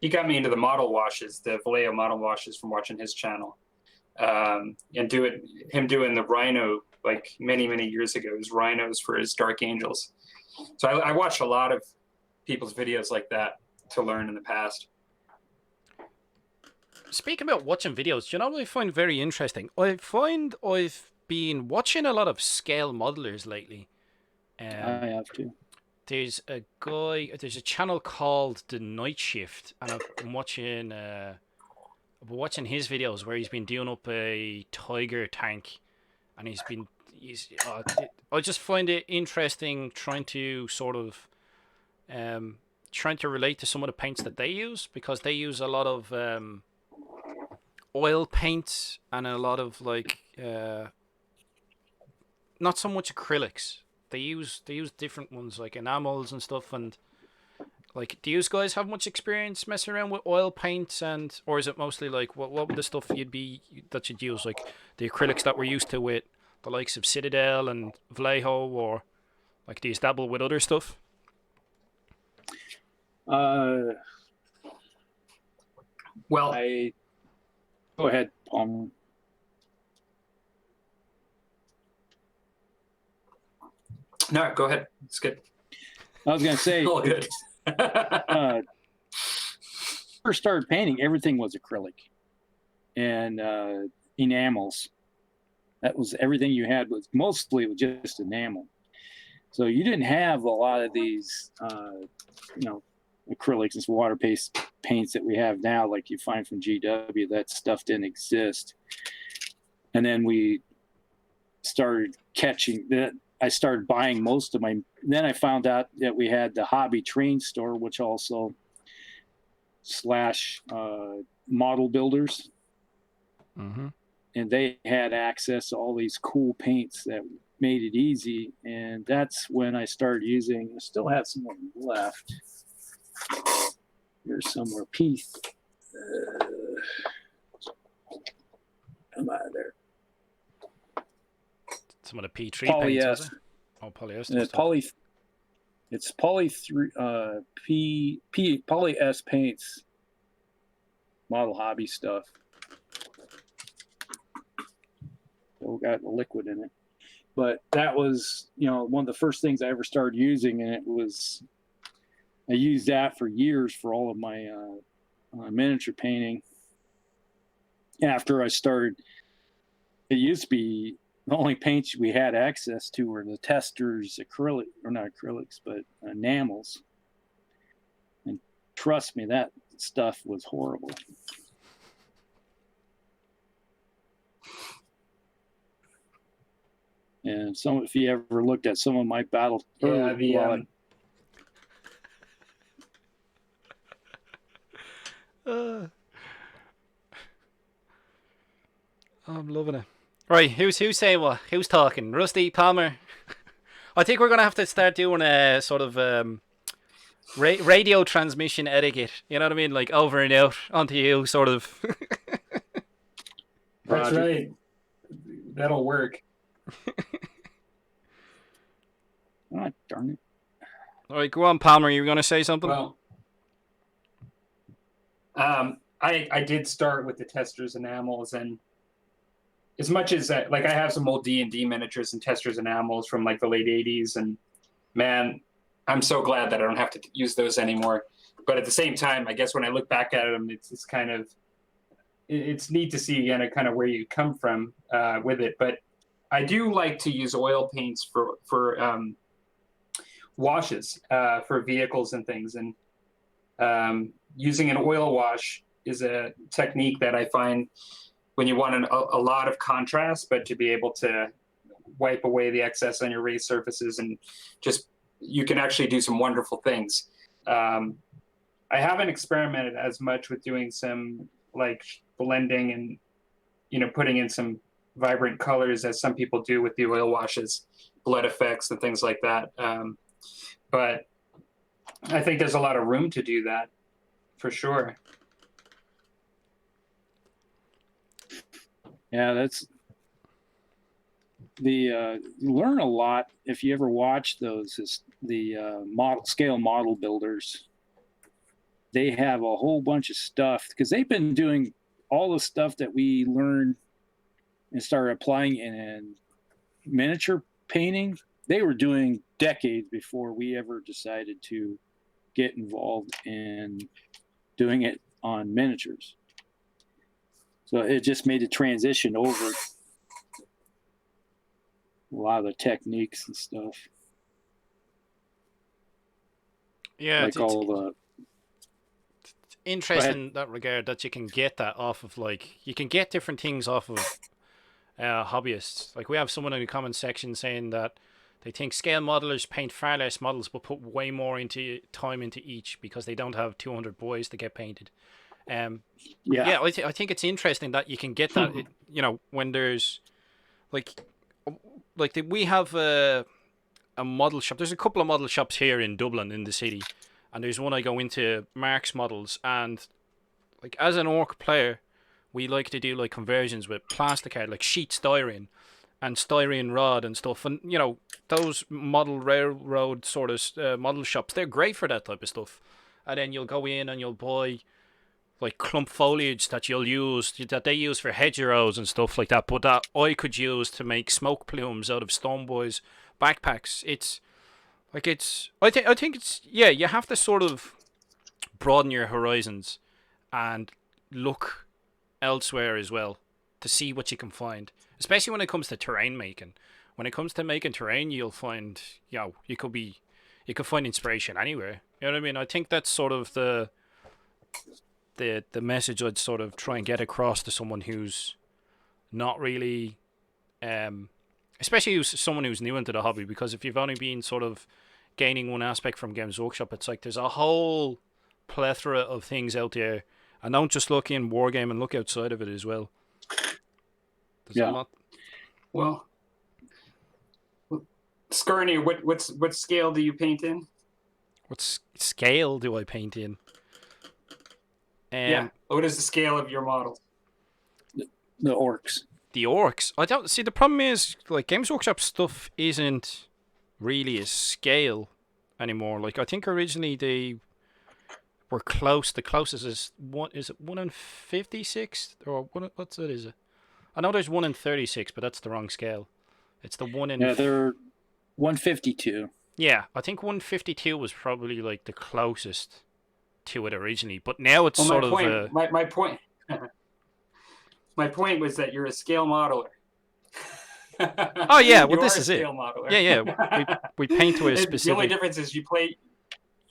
He got me into the model washes, the Vallejo model washes, from watching his channel, and him doing the rhino like many years ago. His rhinos for his Dark Angels. So I watched a lot of people's videos like that to learn in the past. Speaking about watching videos, do you know what I find very interesting? I find I've been watching a lot of scale modelers lately. I have to. There's a channel called The Night Shift, and I've been watching his videos where he's been doing up a Tiger tank, and I just find it interesting trying to sort of trying to relate to some of the paints that they use, because they use a lot of oil paints and a lot of like not so much acrylics. They use different ones like enamels and stuff. And like, do you guys have much experience messing around with oil paints, or is it mostly like what would the stuff that you'd use, like the acrylics that we're used to with the likes of Citadel and Vallejo, or like do you dabble with other stuff? Well, Go ahead, Palmer. No, go ahead. It's good. I was going to say, All good. First started painting, everything was acrylic and enamels. That was everything you had, was mostly just enamel. So you didn't have a lot of these, acrylics and water-based paints that we have now, like you find from GW. That stuff didn't exist. And then we started catching that. I started buying most of my. Then I found out that we had the Hobby Train Store, which also / model builders, Mm-hmm. and they had access to all these cool paints that made it easy. And that's when I started using. I still have some of them left. Here's somewhere. Peace. Come out of there. Some of the P3 paints, was it? Oh, polyester. It's poly S paints, model hobby stuff. So got the liquid in it, but that was one of the first things I ever started using, and I used that for years for all of my miniature painting. After I started, it used to be the only paints we had access to were the testers, not acrylics, but enamels. And trust me, that stuff was horrible. And if you ever looked at some of my battle, I'm loving it. Right, who's saying what? Who's talking? Rusty, Palmer. I think we're gonna have to start doing a sort of radio transmission etiquette. You know what I mean? Like over and out onto you, sort of. That's Roger. right. That'll work. Oh, darn it. All right, go on, Palmer. You were gonna say something? Well, I did start with the Testers Enamels, and as much as like I have some old D&D miniatures and Testers Enamels from like the late '80s, and man, I'm so glad that I don't have to use those anymore. But at the same time, I guess when I look back at them, it's kind of it's neat to see again kind of where you come from with it. But I do like to use oil paints for washes for vehicles and things, and using an oil wash is a technique that I find when you want a lot of contrast, but to be able to wipe away the excess on your raised surfaces, and just you can actually do some wonderful things. I haven't experimented as much with doing some like blending and putting in some vibrant colors as some people do with the oil washes, blood effects and things like that. But I think there's a lot of room to do that for sure. Yeah, that's you learn a lot if you ever watch those. The scale model builders. They have a whole bunch of stuff because they've been doing all the stuff that we learned and started applying in miniature painting. They were doing decades before we ever decided to get involved in doing it on miniatures. So it just made a transition over a lot of the techniques and stuff. Yeah, like all the interesting in that regard that you can get that off of you can get different things off of hobbyists. Like we have someone in the comment section saying that they think scale modelers paint far less models but put way more time into each because they don't have 200 boys to get painted. Yeah, I think it's interesting that you can get that. When there's we have a model shop. There's a couple of model shops here in Dublin in the city, and there's one I go into, Mark's Models, and as an orc player, we like to do conversions with Plasticraic, like sheet styrene and styrene rod and stuff, and those model railroad sort of model shops, they're great for that type of stuff. And then you'll go in and you'll buy clump foliage that they use for hedgerows and stuff like that, but that I could use to make smoke plumes out of Stoneboy's backpacks. I think it's you have to sort of broaden your horizons and look elsewhere as well to see what you can find, especially when it comes to terrain making. When it comes to making terrain, you'll find you could find inspiration anywhere. You know what I mean? I think that's sort of the message I'd sort of try and get across to someone who's not really especially someone who's new into the hobby, because if you've only been sort of gaining one aspect from Games Workshop, it's there's a whole plethora of things out there, and don't just look in Wargaming, look outside of it as well. Well, Skarnir, what scale do you paint in? What scale do I paint in? What is the scale of your model? The orcs. The orcs. I don't see. The problem is Games Workshop stuff isn't really a scale anymore. I think originally they were close. The closest is one. Is it 1 in 56 or one? What's it? Is it? I know there's 1 in 36, but that's the wrong scale. It's the 1 in. Yeah, they're 152. Yeah, I think 152 was probably the closest to it originally, but now it's my point. My point was that you're a scale modeler. Oh yeah, well this is it. Modeler. Yeah. We paint to a specific. The only difference is you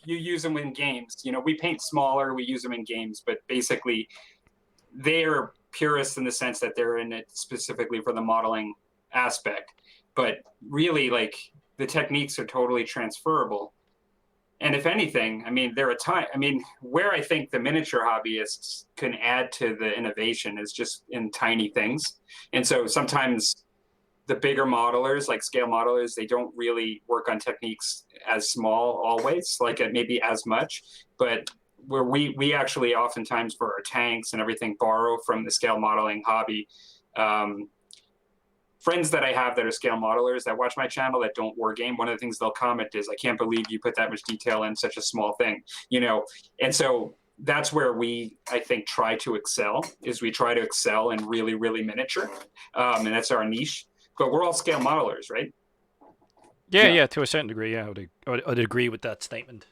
use them in games. We paint smaller, we use them in games, but basically they are purists in the sense that they're in it specifically for the modeling aspect. But really, the techniques are totally transferable. And if anything, I mean, there are times, I mean, where I think the miniature hobbyists can add to the innovation is just in tiny things. And so sometimes the bigger modelers, like scale modelers, they don't really work on techniques as small always, like maybe as much. But where we actually oftentimes for our tanks and everything borrow from the scale modeling hobby. Friends that I have that are scale modelers that watch my channel that don't war game, one of the things they'll comment is, I can't believe you put that much detail in such a small thing, you know? And so that's where we, I think, try to excel, is we try to excel in really, really miniature. And that's our niche. But we're all scale modelers, right? Yeah, to a certain degree, yeah, I'd agree with that statement.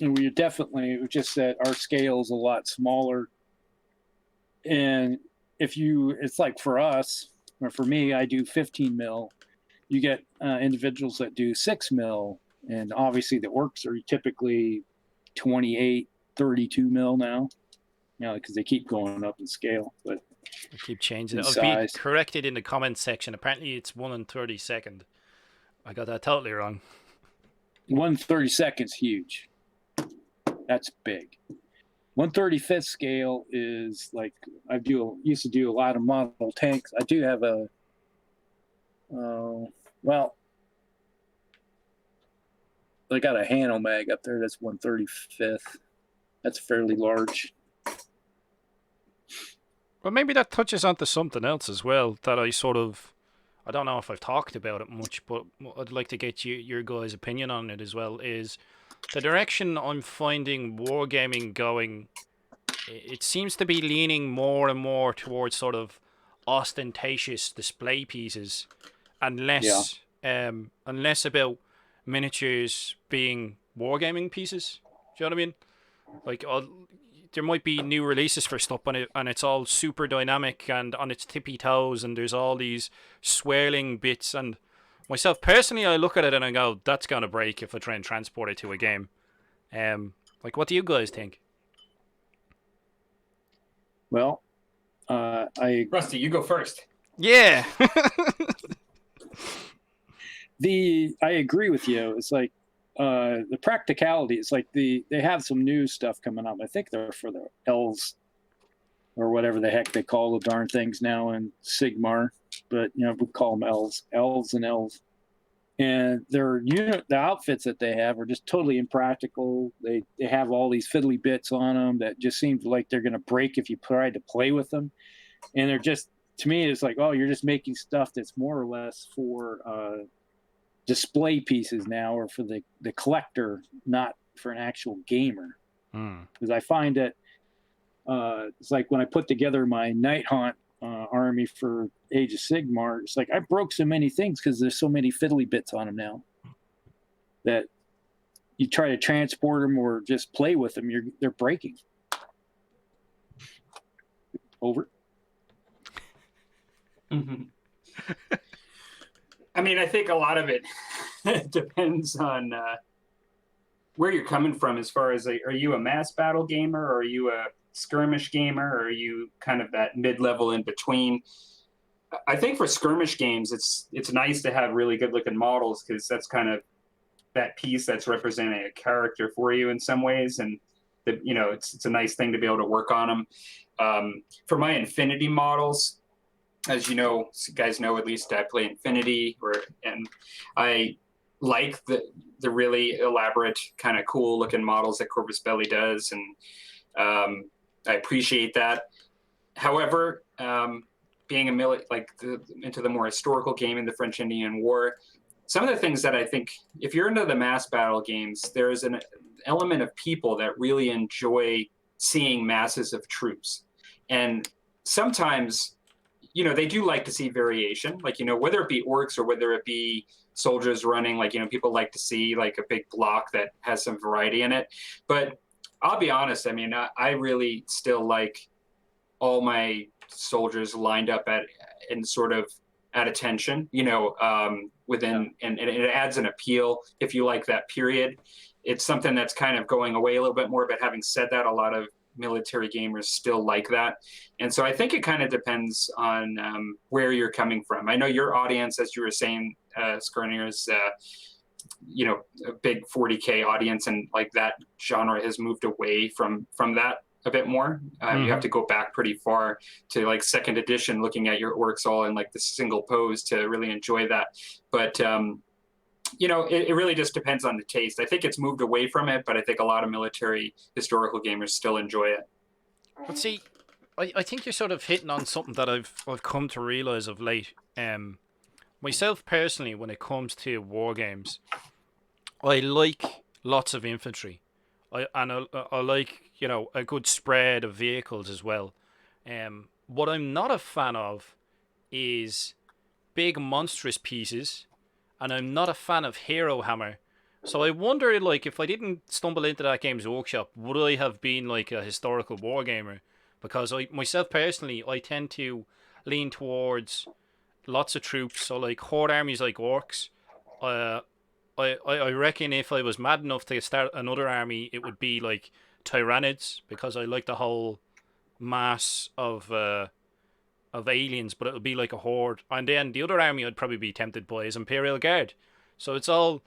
And we definitely just said our scale is a lot smaller. And it's like for us, or for me, I do 15 mil. You get individuals that do 6 mil, and obviously the orcs are typically 28, 32 mil now, you know, because they keep going up in scale. But I keep changing it. in I've been size. corrected in the comments section. Apparently, it's 1/32. I got that totally wrong. 1/32 huge. That's big. 1/35 scale is like used to do a lot of model tanks. I do have a well, I got a Hano mag up there that's 1/35. That's fairly large. Well, maybe that touches onto something else as well that I don't know if I've talked about it much, but I'd like to get your guys' opinion on it as well, is the direction I'm finding wargaming going. It seems to be leaning more and more towards sort of ostentatious display pieces, and less about miniatures being wargaming pieces. Do you know what I mean? Like, there might be new releases for stuff on it, and it's all super dynamic and on its tippy toes, and there's all these swirling bits. And myself personally, I look at it and I go, "That's gonna break if I try and transport it to a game." Like, what do you guys think? Well, Rusty, you go first. Yeah. I agree with you. It's like the practicality. It's like they have some new stuff coming up. I think they're for the elves or whatever the heck they call the darn things now in Sigmar, but you know we call them elves and elves. And the outfits that they have are just totally impractical. They have all these fiddly bits on them that just seem like they're going to break if you try to play with them. And they're just, to me, it's like, oh, you're just making stuff that's more or less for display pieces now, or for the collector, not for an actual gamer. Because I find that it's like when I put together my Night Haunt army for Age of Sigmar, it's like I broke so many things because there's so many fiddly bits on them now that you try to transport them or just play with them, they're breaking. Over. Mm-hmm. I mean, I think a lot of it depends on where you're coming from as far as, are you a mass battle gamer, or are you a skirmish gamer, or are you kind of that mid-level in between? I think for skirmish games, it's nice to have really good looking models, because that's kind of that piece that's representing a character for you in some ways, and it's a nice thing to be able to work on them. For my Infinity models, as you guys know, at least I play Infinity, and I like the really elaborate, kind of cool looking models that Corvus Belli does, and I appreciate that. However, being into the more historical game in the French Indian War, some of the things that I think, if you're into the mass battle games, there's an element of people that really enjoy seeing masses of troops. And sometimes, they do like to see variation, like, whether it be orcs or whether it be soldiers running, like, people like to see like a big block that has some variety in it. But I'll be honest, I mean, I really still like all my soldiers lined up at attention, within, and it adds an appeal if you like that period. It's something that's kind of going away a little bit more, but having said that, a lot of military gamers still like that. And so I think it kind of depends on where you're coming from. I know your audience, as you were saying, Skarnir, is a big 40K audience, and like that genre has moved away from that a bit more. You have to go back pretty far to like second edition, looking at your orcs all in like the single pose to really enjoy that. But it really just depends on the taste. I think it's moved away from it, but I think a lot of military historical gamers still enjoy it. But see, I think you're sort of hitting on something that I've come to realize of late. Myself personally, when it comes to war games, I like lots of infantry. I like a good spread of vehicles as well. What I'm not a fan of is big monstrous pieces, and I'm not a fan of Hero Hammer. So I wonder, like, if I didn't stumble into that Games Workshop, would I have been like a historical wargamer? Because myself personally, I tend to lean towards lots of troops. So like horde armies like orcs. Uh, I reckon if I was mad enough to start another army, it would be like Tyrannids, because I like the whole mass of aliens, but it would be like a horde. And then the other army I'd probably be tempted by is Imperial Guard. So it's all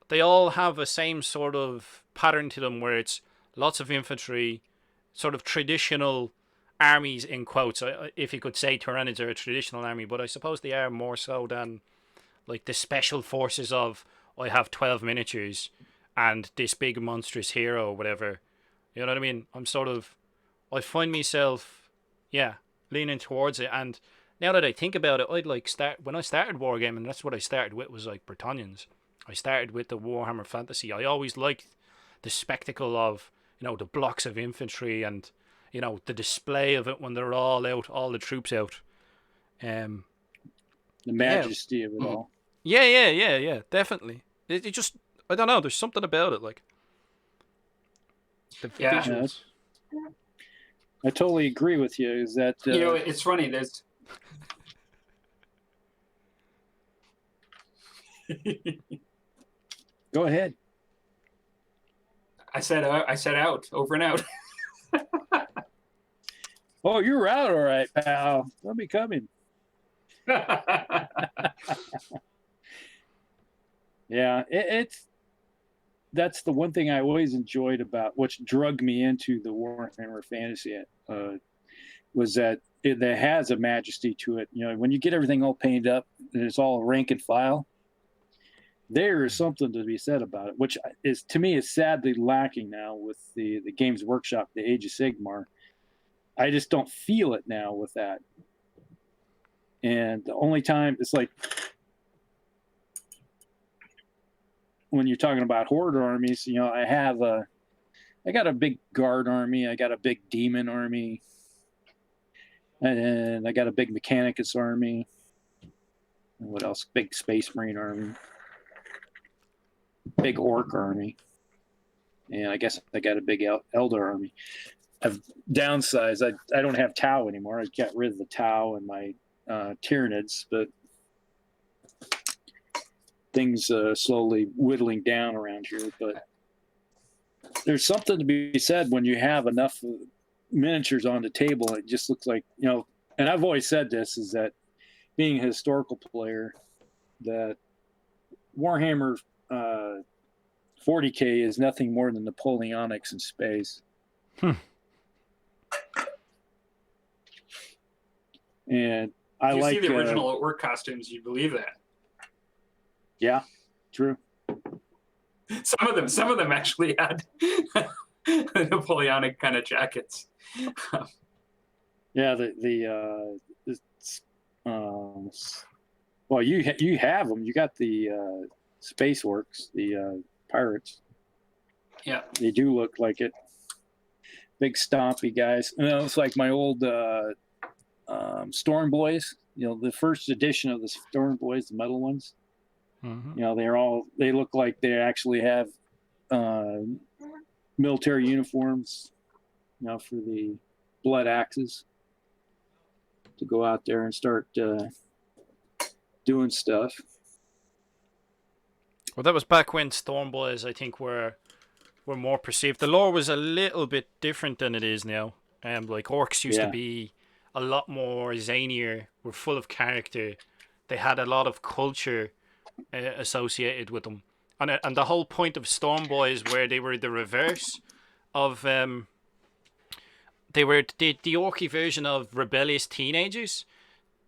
they all have a same sort of pattern to them, where it's lots of infantry, sort of traditional armies in quotes. If you could say Tyrannids are a traditional army, but I suppose they are more so than like the special forces of I have 12 miniatures and this big monstrous hero or whatever. You know what I mean? I find myself, leaning towards it. And now that I think about it, when I started Wargaming, that's what I started with, was like Bretonnians. I started with the Warhammer Fantasy. I always liked the spectacle of, the blocks of infantry and, the display of it when they're all out, all the troops out. The majesty of it all. Yeah, definitely. It just, I don't know, there's something about it, like the visuals. I totally agree with you. Is that it's funny. There's go ahead. I said out, over and out. Oh, you're out, all right, pal. Let me come in. Yeah, that's the one thing I always enjoyed about, which drugged me into the Warhammer Fantasy, was that it has a majesty to it. When you get everything all painted up and it's all rank and file, there is something to be said about it, which is, to me, is sadly lacking now with the Games Workshop, the Age of Sigmar. I just don't feel it now with that. And the only time it's like, when you're talking about horde armies, I got a big guard army, I got a big demon army, and I got a big Mechanicus army. And what else? Big Space Marine army, big Orc army, and I guess I got a big Elder army. I've downsized. I don't have Tau anymore. I got rid of the Tau and my Tyranids, but things slowly whittling down around here. But there's something to be said when you have enough miniatures on the table. It just looks like, and I've always said this, is that being a historical player, that Warhammer 40K is nothing more than Napoleonics in space. And I you like see the original orc costumes, you believe that. Yeah, true. Some of them actually had Napoleonic kind of jackets. Yeah, well, you have them. You got the space orcs, the pirates. Yeah, they do look like it. Big stompy guys. It's like my old Storm Boys. The first edition of the Storm Boys, the metal ones. Mm-hmm. They look like they actually have military uniforms, for the blood axes, to go out there and start doing stuff. Well, that was back when Storm Boys, I think, were more perceived. The lore was a little bit different than it is now. Like orcs used to be a lot more zanier, were full of character. They had a lot of culture associated with them. And the whole point of Storm Boys, where they were the reverse of they were the orky version of rebellious teenagers.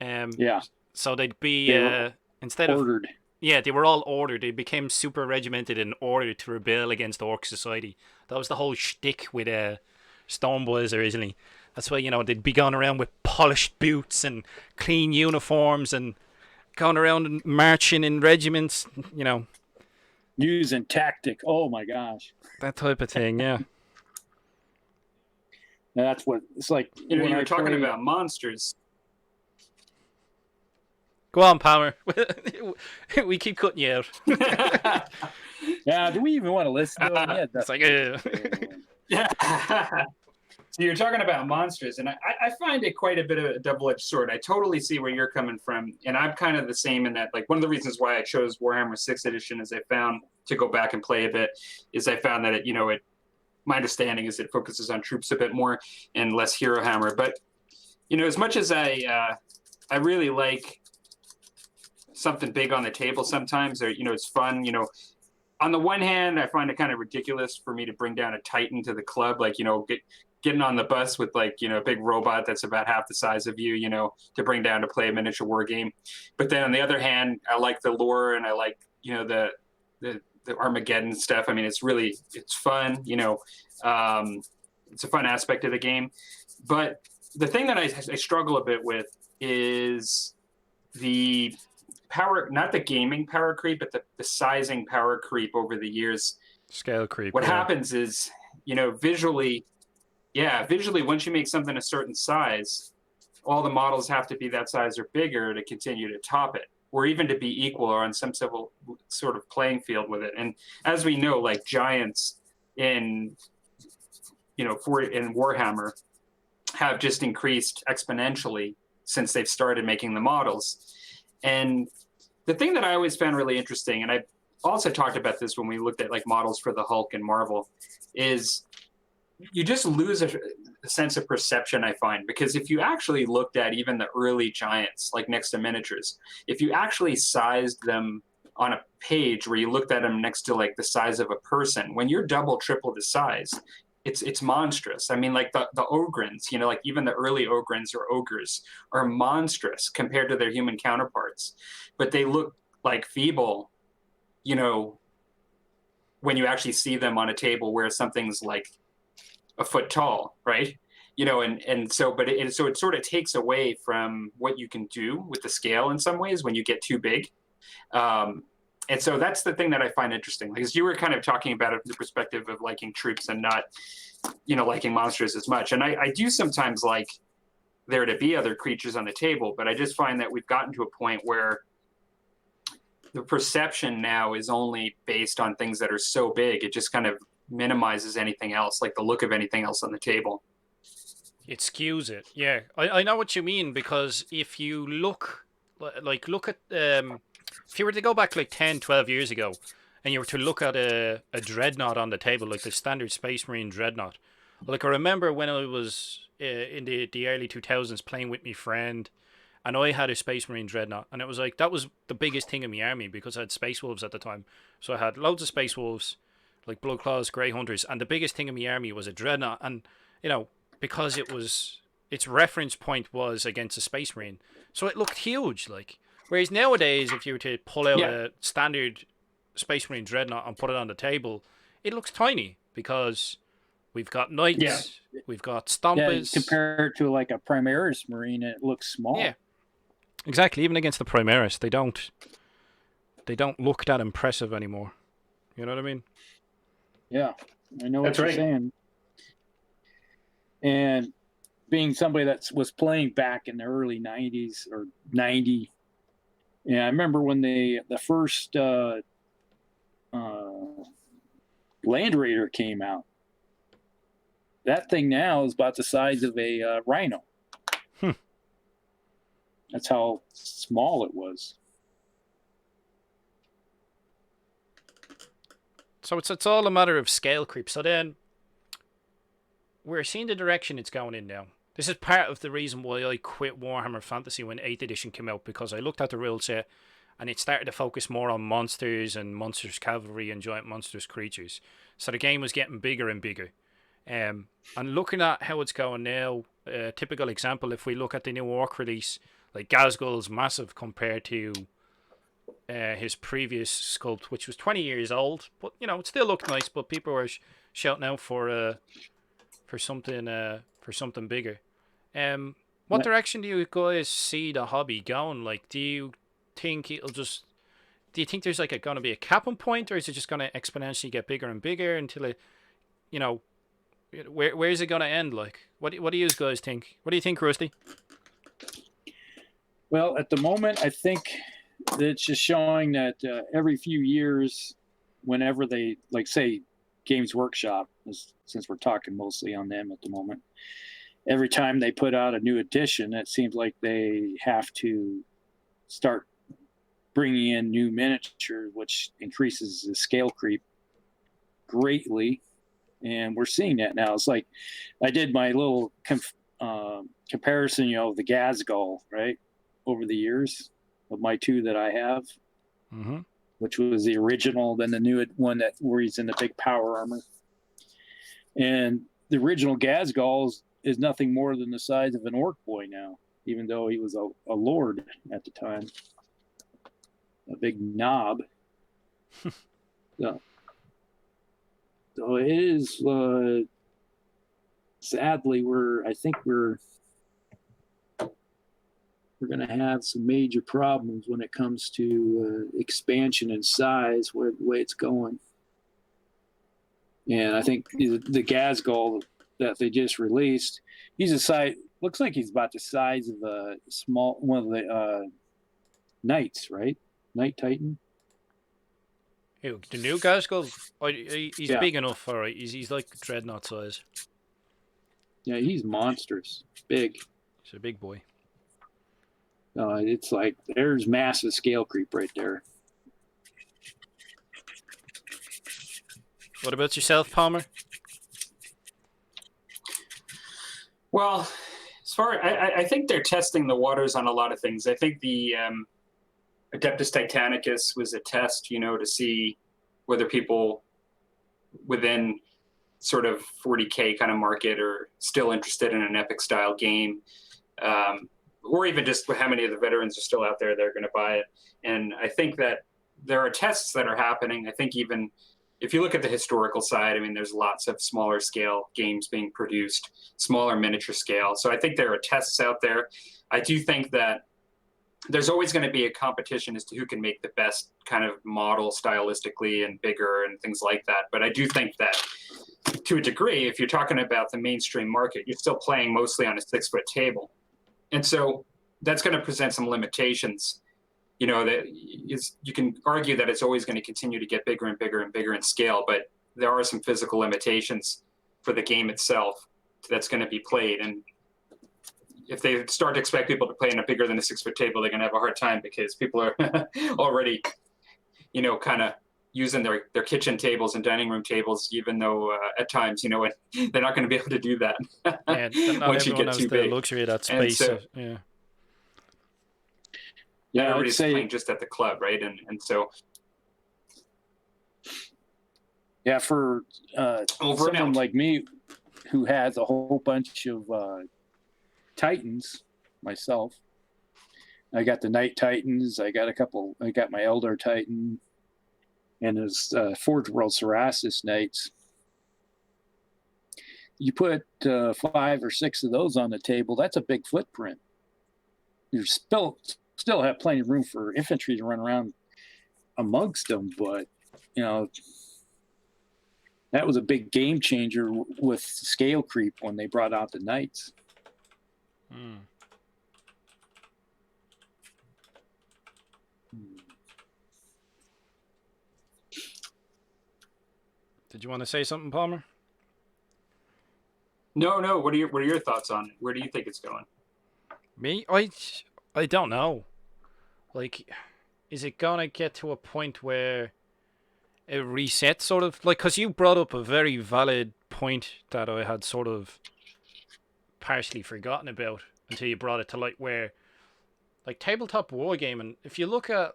Yeah, So they'd be they were instead of ordered. yeah, they were all ordered. They became super regimented in order to rebel against orc society. That was the whole shtick with Storm Boys originally. That's why they'd be going around with polished boots and clean uniforms and going around and marching in regiments. Using tactic. Oh my gosh. That type of thing. Yeah. That's what it's like. You when were I talking play- about monsters. Go on, Palmer. We keep cutting you out. Yeah, do we even want to listen to him yet? It's like, Yeah. So you're talking about monsters, and I find it quite a bit of a double-edged sword. I totally see where you're coming from, and I'm kind of the same in that, like, one of the reasons why I chose Warhammer 6th Edition is I found, to go back and play a bit, is I found that my understanding is it focuses on troops a bit more and less Hero Hammer. But, as much as I really like something big on the table sometimes, or, it's fun, on the one hand, I find it kind of ridiculous for me to bring down a Titan to the club, like, getting on the bus with, like, a big robot that's about half the size of you, to bring down to play a miniature war game. But then on the other hand, I like the lore and I like, the Armageddon stuff. I mean, it's fun, it's a fun aspect of the game. But the thing that I struggle a bit with is the power, not the gaming power creep, but the sizing power creep over the years. Scale creep. What happens is, visually, once you make something a certain size, all the models have to be that size or bigger to continue to top it, or even to be equal or on some sort of playing field with it. And as we know, like, giants in Warhammer have just increased exponentially since they've started making the models. And the thing that I always found really interesting, and I also talked about this when we looked at, like, models for the Hulk and Marvel, is you just lose a sense of perception, I find, because if you actually looked at even the early giants, like next to miniatures, if you actually sized them on a page where you looked at them next to, like, the size of a person, when you're double, triple the size, it's monstrous. I mean, like, the Ogrins, like, even the early Ogrins or ogres are monstrous compared to their human counterparts, but they look, like, feeble, when you actually see them on a table where something's, like, a foot tall, right? And so, but it sort of takes away from what you can do with the scale in some ways when you get too big. And so that's the thing that I find interesting, because you were kind of talking about it from the perspective of liking troops and not, liking monsters as much. And I do sometimes like there to be other creatures on the table, but I just find that we've gotten to a point where the perception now is only based on things that are so big, it just kind of minimizes anything else, like the look of anything else on the table. It skews it. Yeah, I know what you mean, because if you look at if you were to go back like 10, 12 years ago, and you were to look at a dreadnought on the table, like the standard Space Marine dreadnought, like, I remember when I was in the early 2000s playing with my friend, and I had a Space Marine dreadnought, and it was like, that was the biggest thing in my army, because I had Space Wolves at the time. So I had loads of Space Wolves, like Bloodclaws, Grey Hunters, and the biggest thing in my army was a dreadnought. And because its reference point was against a Space Marine, so it looked huge. Like, whereas nowadays, if you were to pull out a standard Space Marine dreadnought and put it on the table, it looks tiny, because we've got knights, we've got stompers. Yeah, compared to, like, a Primaris Marine, it looks small. Yeah, exactly. Even against the Primaris, they don't look that impressive anymore. You know what I mean? Yeah, I know That's what you're right. saying. And being somebody that was playing back in the early 90s or 90, yeah, I remember when the first Land Raider came out. That thing now is about the size of a rhino. That's how small it was. So it's all a matter of scale creep. So then we're seeing the direction it's going in now. This is part of the reason why I quit Warhammer Fantasy when 8th edition came out, because I looked at the rule set and it started to focus more on monsters and monsters cavalry and giant monsters creatures. So the game was getting bigger and bigger. And looking at how it's going now, a typical example, if we look at the new Orc release, like Gazgul's massive compared to his previous sculpt, which was 20 years old, but you know it still looked nice. But people were shouting out for something bigger. What direction do you guys see the hobby going? Like, do you think it'll just? Do you think there's like going to be a capping point, or is it just going to exponentially get bigger and bigger until it, you know, where is it going to end? Like, what do you guys think? What do you think, Rusty? Well, at the moment, I think that it's just showing that every few years, whenever they, like, say, Games Workshop, since we're talking mostly on them at the moment, every time they put out a new edition, it seems like they have to start bringing in new miniatures, which increases the scale creep greatly. And we're seeing that now. It's like I did my little comparison, of the Gazgul, right, over the years of my two that I have, which was the original, then the new one where he's in the big power armor. And the original Gazgul is nothing more than the size of an orc boy now, even though he was a lord at the time. A big knob. So it is, sadly, I think we're going to have some major problems when it comes to expansion and size, the way it's going. And I think the Gazgul that they just released, looks like he's about the size of one of the knights, right? Knight Titan. The new Gazgul, he's big enough, all right. He's like Dreadnought size. Yeah, he's monstrous, big. He's a big boy. It's like there's massive scale creep right there. What about yourself, Palmer? Well, I think they're testing the waters on a lot of things. I think the Adeptus Titanicus was a test, to see whether people within sort of 40K kind of market are still interested in an epic style game, or even just how many of the veterans are still out there that are going to buy it. And I think that there are tests that are happening. I think even if you look at the historical side, I mean, there's lots of smaller scale games being produced, smaller miniature scale. So I think there are tests out there. I do think that there's always going to be a competition as to who can make the best kind of model stylistically and bigger and things like that. But I do think that to a degree, if you're talking about the mainstream market, you're still playing mostly on a 6-foot table. And so that's going to present some limitations. That you can argue that it's always going to continue to get bigger and bigger and bigger in scale, but there are some physical limitations for the game itself that's going to be played. And if they start to expect people to play in a bigger than a 6-foot table, they're going to have a hard time because people are already, kind of using their kitchen tables and dining room tables, even though at times, they're not going to be able to do that. Not once you everyone get has too the big. luxury of that space. So, yeah. Yeah, everybody's playing just at the club, right? And so, yeah, for someone like me who has a whole bunch of Titans myself, I got the Knight Titans. I got my Elder Titan, and there's Forge World Serasis Knights. You put 5 or 6 of those on the table, that's a big footprint. You still have plenty of room for infantry to run around amongst them, but that was a big game changer with scale creep when they brought out the Knights. Did you want to say something, Palmer? No. What are your thoughts on it? Where do you think it's going? Me? I don't know. Like, is it gonna get to a point where it resets, sort of? Like, because you brought up a very valid point that I had sort of partially forgotten about until you brought it to light, where, like, tabletop wargaming, if you look at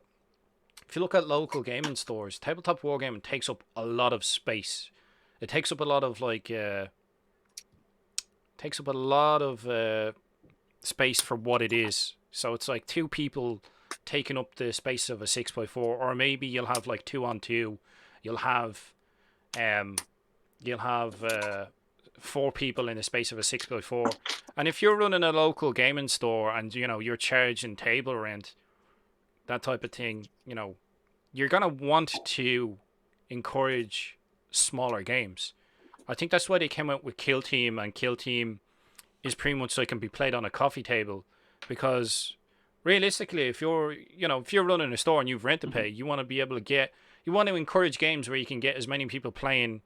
if you look at local gaming stores, tabletop wargaming takes up a lot of space. It takes up a lot of space for what it is. So it's like two people taking up the space of a 6x4, or maybe you'll have like 2-on-2. You'll have um four people in the space of a 6x4. And if you're running a local gaming store and you're charging table rent, that type of thing, you're gonna want to encourage smaller games. I think that's why they came out with Kill Team, and Kill Team is pretty much so it can be played on a coffee table, because realistically, if you're running a store and you've rent to pay, you want to be able to encourage games where you can get as many people playing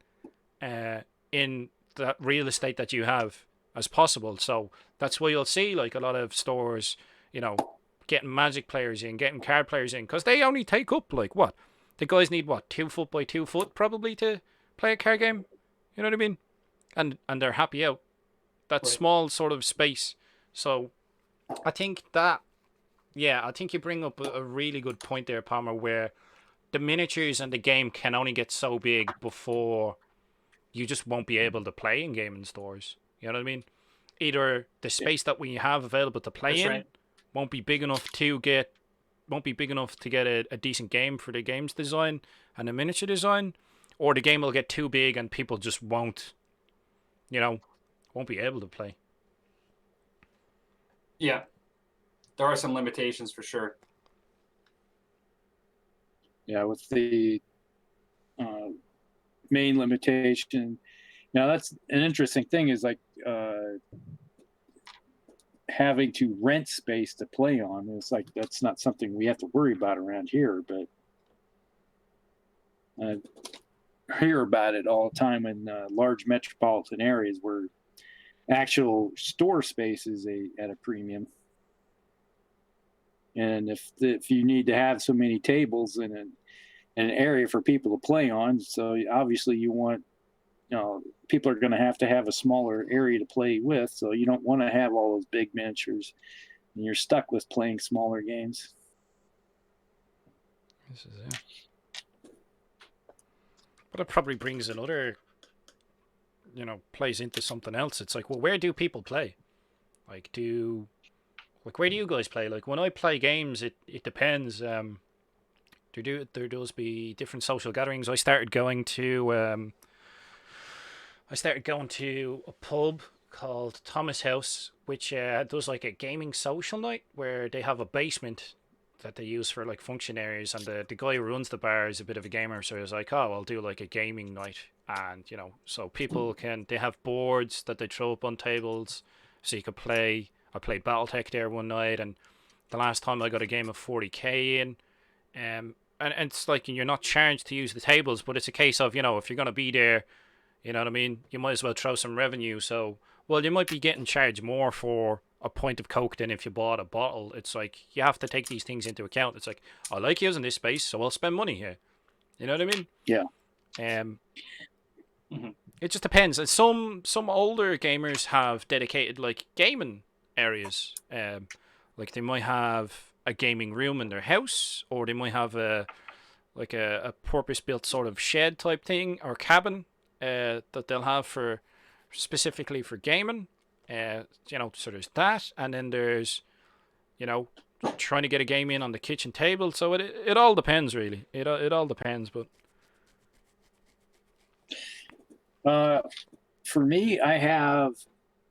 in that real estate that you have as possible. So that's why you'll see like a lot of stores, getting Magic players in, getting card players in, because they only take up like what? The guys need what, 2 foot by 2 foot probably to play a card game. You know what I mean? And they're happy out. That Right. small sort of space. So I think you bring up a really good point there, Palmer, where the miniatures and the game can only get so big before you just won't be able to play in gaming stores. You know what I mean? Either the space that we have available to play That's in right. won't be big enough to get a decent game for the game's design and the miniature design, or the game will get too big and people just won't be able to play. Yeah, there are some limitations for sure. Yeah, with the main limitation. Now that's an interesting thing, is like having to rent space to play on. It's like that's not something we have to worry about around here, but I hear about it all the time in large metropolitan areas where actual store space is at a premium. And if you need to have so many tables in an area for people to play on, so obviously you want, people are going to have a smaller area to play with, so you don't want to have all those big miniatures, and you're stuck with playing smaller games. This is it. But it probably brings another, plays into something else. It's like, well, where do people play? Like, where do you guys play? Like, when I play games, it depends. There does be different social gatherings. I started going to a pub called Thomas House, which does like a gaming social night where they have a basement that they use for like function areas, and the guy who runs the bar is a bit of a gamer, so he was like, oh, I'll do like a gaming night, and so people they have boards that they throw up on tables so you could play. I played Battletech there one night, and the last time I got a game of 40k in, and it's like you're not charged to use the tables, but it's a case of, if you're going to be there, you know what I mean, you might as well throw some revenue. So, well, you might be getting charged more for a pint of Coke than if you bought a bottle. It's like you have to take these things into account. It's like, I like using this space, so I'll spend money here. You know what I mean? Yeah. It just depends. And some older gamers have dedicated like gaming areas. Like they might have a gaming room in their house, or they might have a purpose-built sort of shed type thing or cabin that they'll have specifically for gaming. So there's that, and then there's trying to get a game in on the kitchen table. So it all depends, really. It all depends, but for me, I have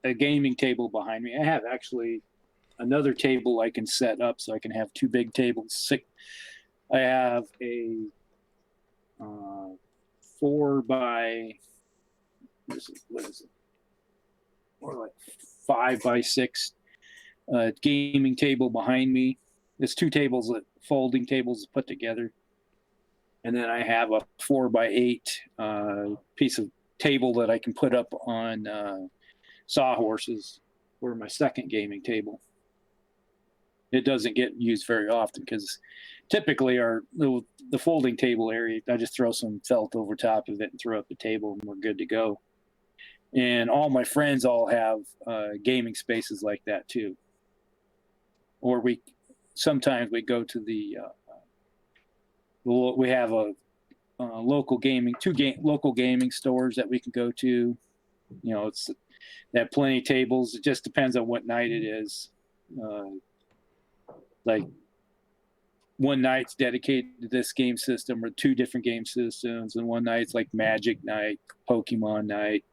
a gaming table behind me. I have actually another table I can set up so I can have two big tables. I have a 4 by, what is it? Or like 5 by 6 gaming table behind me. There's two tables, folding tables put together. And then I have a 4 by 8 piece of table that I can put up on sawhorses for my second gaming table. It doesn't get used very often because typically the folding table area, I just throw some felt over top of it and throw up a table and we're good to go. And all my friends all have gaming spaces like that too. Or sometimes we go to the we have a local gaming, local gaming stores that we can go to. You know, they have plenty of tables. It just depends on what night it is. Like one night's dedicated to this game system, or 2 different game systems, and one night's like Magic night, Pokemon night,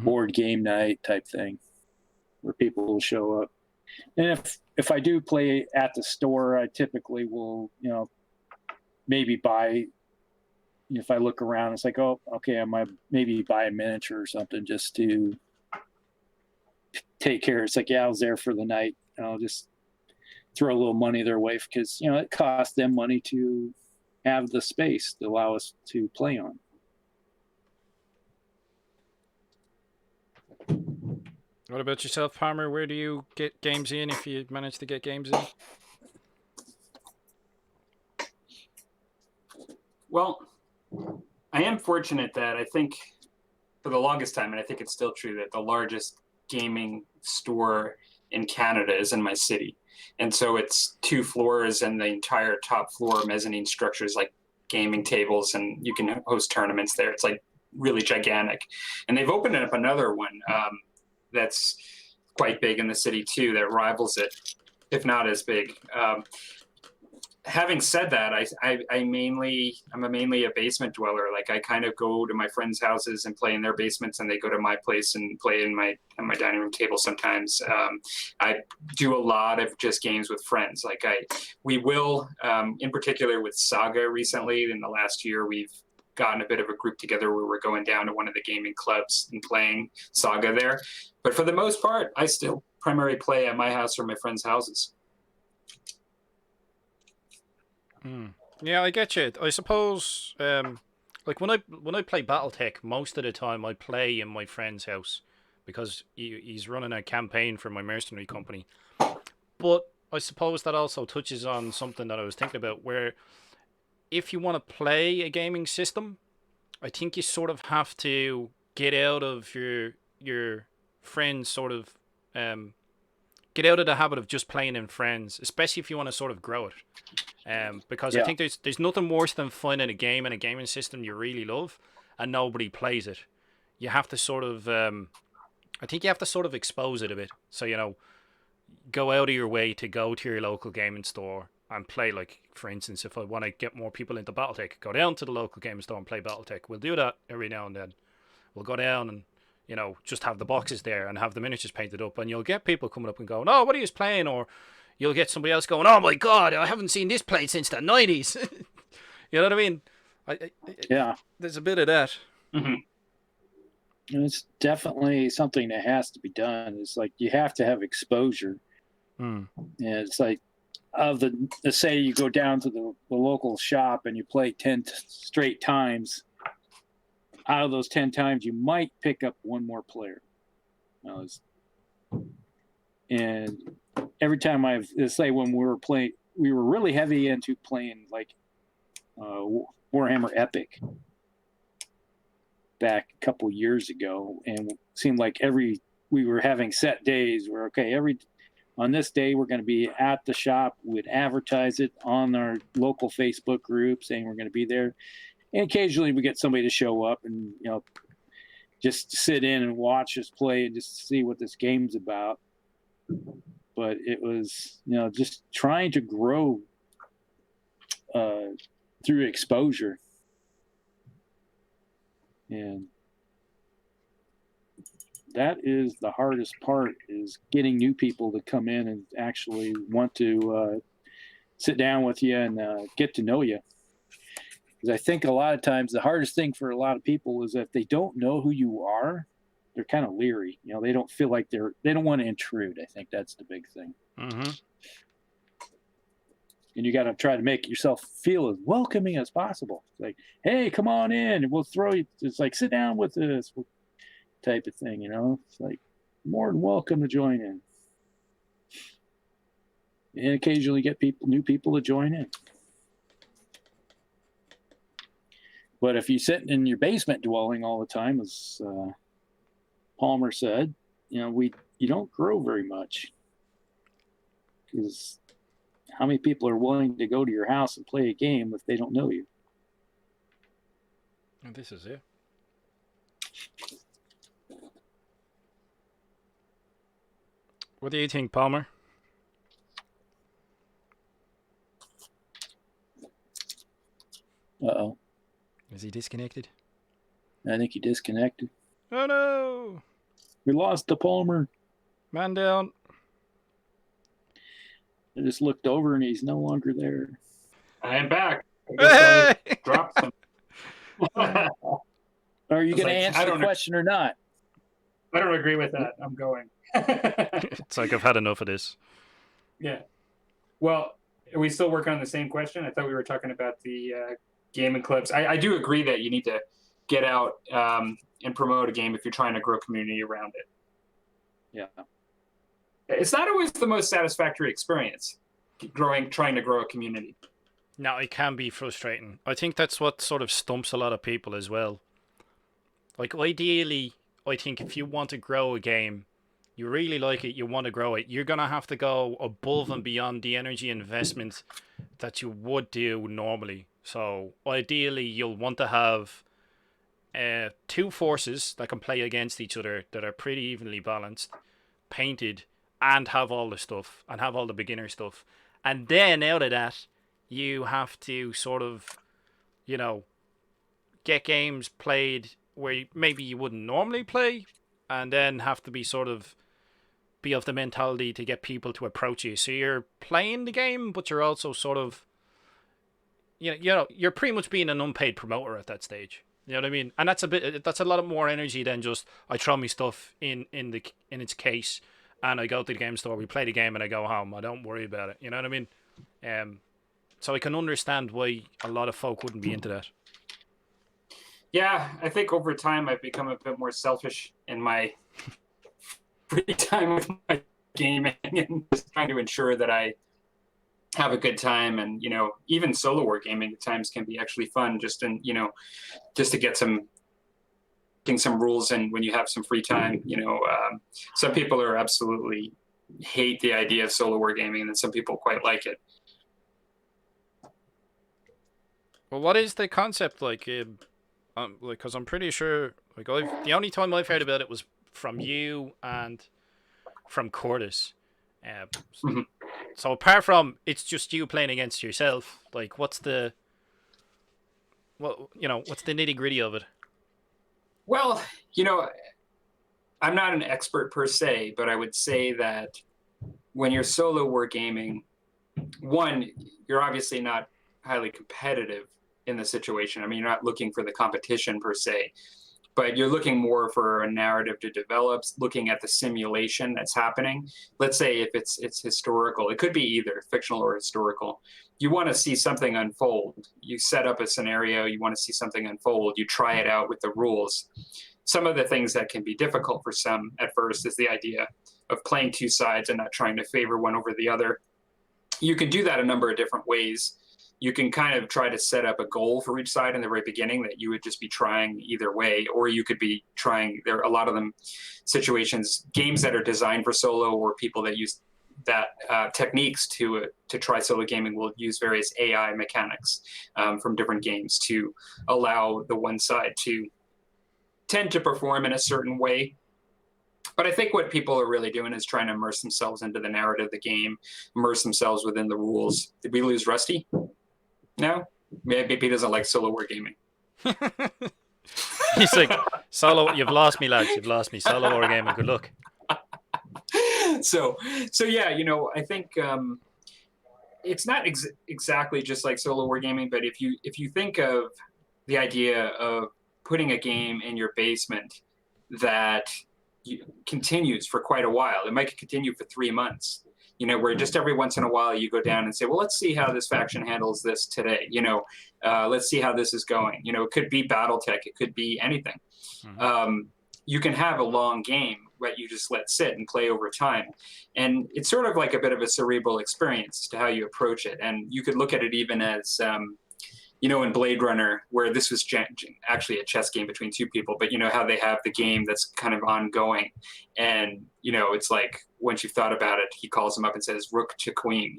board game night type thing, where people will show up. And if I do play at the store, I typically will, you know, maybe buy. If I look around, it's like, oh, okay, I might maybe buy a miniature or something just to take care. It's like, yeah, I was there for the night. I'll just throw a little money their way, because, you know, it costs them money to have the space to allow us to play on. What about yourself, Palmer? Where do you get games in, if you manage to get games in? Well, I am fortunate that I think for the longest time, and I think it's still true, that the largest gaming store in Canada is in my city. And so it's 2 floors, and the entire top floor mezzanine structure is like gaming tables, and you can host tournaments there. It's like really gigantic. And they've opened up another one that's quite big in the city too, that rivals it, if not as big. Having said that, I'm mainly a basement dweller. Like, I kind of go to my friends' houses and play in their basements, and they go to my place and play in my dining room table sometimes. I do a lot of just games with friends. Like, we will, in particular with Saga recently, in the last year, we've gotten a bit of a group together where we're going down to one of the gaming clubs and playing Saga there. But for the most part, I still primarily play at my house or my friends' houses. Yeah, I get you. I suppose, like when I play BattleTech, most of the time I play in my friend's house, because he's running a campaign for my mercenary company. But I suppose that also touches on something that I was thinking about, where if you want to play a gaming system, I think you sort of have to get out of your friends sort of get out of the habit of just playing in friends, especially if you want to sort of grow it. Because I think there's nothing worse than finding a game and a gaming system you really love and nobody plays it. You have to sort of, I think you have to sort of expose it a bit. So, you know, go out of your way to go to your local gaming store and play. Like, for instance, if I want to get more people into BattleTech, go down to the local gaming store and play BattleTech. We'll do that every now and then. We'll go down and, you know, just have the boxes there and have the miniatures painted up, and you'll get people coming up and going, oh, what are you playing? Or you'll get somebody else going, oh my God, I haven't seen this played since the 90s. You know what I mean? Yeah. There's a bit of that. Mm-hmm. It's definitely something that has to be done. It's like you have to have exposure. And it's like, let's say you go down to the local shop and you play 10 straight times. Out of those 10 times, you might pick up one more player. And every time let's say when we were playing, we were really heavy into playing like Warhammer Epic back a couple years ago, and it seemed like we were having set days where, okay, on this day we're going to be at the shop. We'd advertise it on our local Facebook group saying we're going to be there, and occasionally we get somebody to show up and, you know, just sit in and watch us play and just see what this game's about. But it was, you know, just trying to grow through exposure. And that is the hardest part, is getting new people to come in and actually want to sit down with you and get to know you. Because I think a lot of times the hardest thing for a lot of people is that if they don't know who you are, they're kind of leery. You know, they don't feel like they don't want to intrude. I think that's the big thing. Mm-hmm. And you got to try to make yourself feel as welcoming as possible. It's like, hey, come on in, and we'll throw you. It's like, sit down with us, type of thing. You know, it's like, more than welcome to join in. And occasionally get new people to join in. But if you sit in your basement dwelling all the time, as Palmer said, you know, you don't grow very much. Because how many people are willing to go to your house and play a game if they don't know you? And this is it. What do you think, Palmer? Uh-oh. Is he disconnected? I think he disconnected. Oh no! We lost the Palmer. Man down. I just looked over and he's no longer there. I am back. I guess Hey! I dropped some. Are you going to like, answer I the don't- question or not? I don't agree with that. I'm going. It's like I've had enough of this. Yeah. Well, are we still working on the same question? I thought we were talking about the gaming clips. I do agree that you need to get out and promote a game if you're trying to grow community around it. Yeah. It's not always the most satisfactory experience, trying to grow a community. No, it can be frustrating. I think that's what sort of stumps a lot of people as well. Like, ideally, I think if you want to grow a game, you really like it, you want to grow it, you're going to have to go above and beyond the energy investment that you would do normally. So, ideally, you'll want to have two forces that can play against each other that are pretty evenly balanced, painted, and have all the stuff, and have all the beginner stuff. And then, out of that, you have to sort of, you know, get games played where maybe you wouldn't normally play, and then have to be sort of be of the mentality to get people to approach you. So you're playing the game, but you're also sort of, you're pretty much being an unpaid promoter at that stage. You know what I mean? And that's a lot more energy than just I throw my stuff in its case and I go to the game store, we play the game, and I go home. I don't worry about it. You know what I mean? So I can understand why a lot of folk wouldn't be into that. Yeah, I think over time I've become a bit more selfish in my free time with my gaming and just trying to ensure that I have a good time. And, even solo wargaming at times can be actually fun just to get some rules in when you have some free time. Some people are absolutely hate the idea of solo wargaming, and then some people quite like it. Well, what is the concept like? Because I'm pretty sure, the only time I've heard about it was from you and from Curtis. Mm-hmm. So apart from it's just you playing against yourself, like what's the nitty gritty of it? Well, I'm not an expert per se, but I would say that when you're solo wargaming, one, you're obviously not highly competitive in the situation. I mean, you're not looking for the competition per se, but you're looking more for a narrative to develop, looking at the simulation that's happening. Let's say if it's historical, it could be either fictional or historical. You want to see something unfold. You set up a scenario, you want to see something unfold, you try it out with the rules. Some of the things that can be difficult for some at first is the idea of playing two sides and not trying to favor one over the other. You can do that a number of different ways. You can kind of try to set up a goal for each side in the very beginning that you would just be trying either way, or you could be trying, there are a lot of them situations, games that are designed for solo, or people that use that techniques to try solo gaming will use various AI mechanics from different games to allow the one side to tend to perform in a certain way. But I think what people are really doing is trying to immerse themselves into the narrative of the game, immerse themselves within the rules. Did we lose Rusty? No? Maybe he doesn't like solo wargaming. He's like, solo, you've lost me, lads. You've lost me. Solo wargaming. Good luck. So yeah, I think it's not exactly just like solo wargaming, but if you think of the idea of putting a game in your basement that continues for quite a while, it might continue for 3 months. Where just every once in a while you go down and say, well, let's see how this faction handles this today. Let's see how this is going. It could be BattleTech. It could be anything. Mm-hmm. You can have a long game that you just let sit and play over time. And it's sort of like a bit of a cerebral experience to how you approach it. And you could look at it even as, in Blade Runner, where this was actually a chess game between two people, but how they have the game that's kind of ongoing, and it's like once you've thought about it, he calls him up and says rook to queen,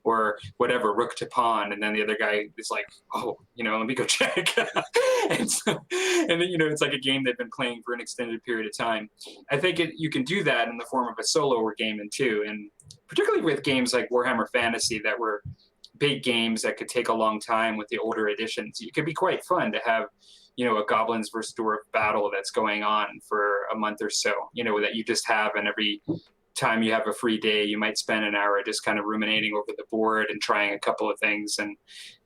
or whatever, rook to pawn, and then the other guy is like, oh, let me go check. and then it's like a game they've been playing for an extended period of time. I think you can do that in the form of a solo wargaming too, and particularly with games like Warhammer Fantasy that were big games that could take a long time with the older editions. It could be quite fun to have, a goblins versus dwarf battle that's going on for a month or so, that you just have, and every time you have a free day, you might spend an hour just kind of ruminating over the board and trying a couple of things. And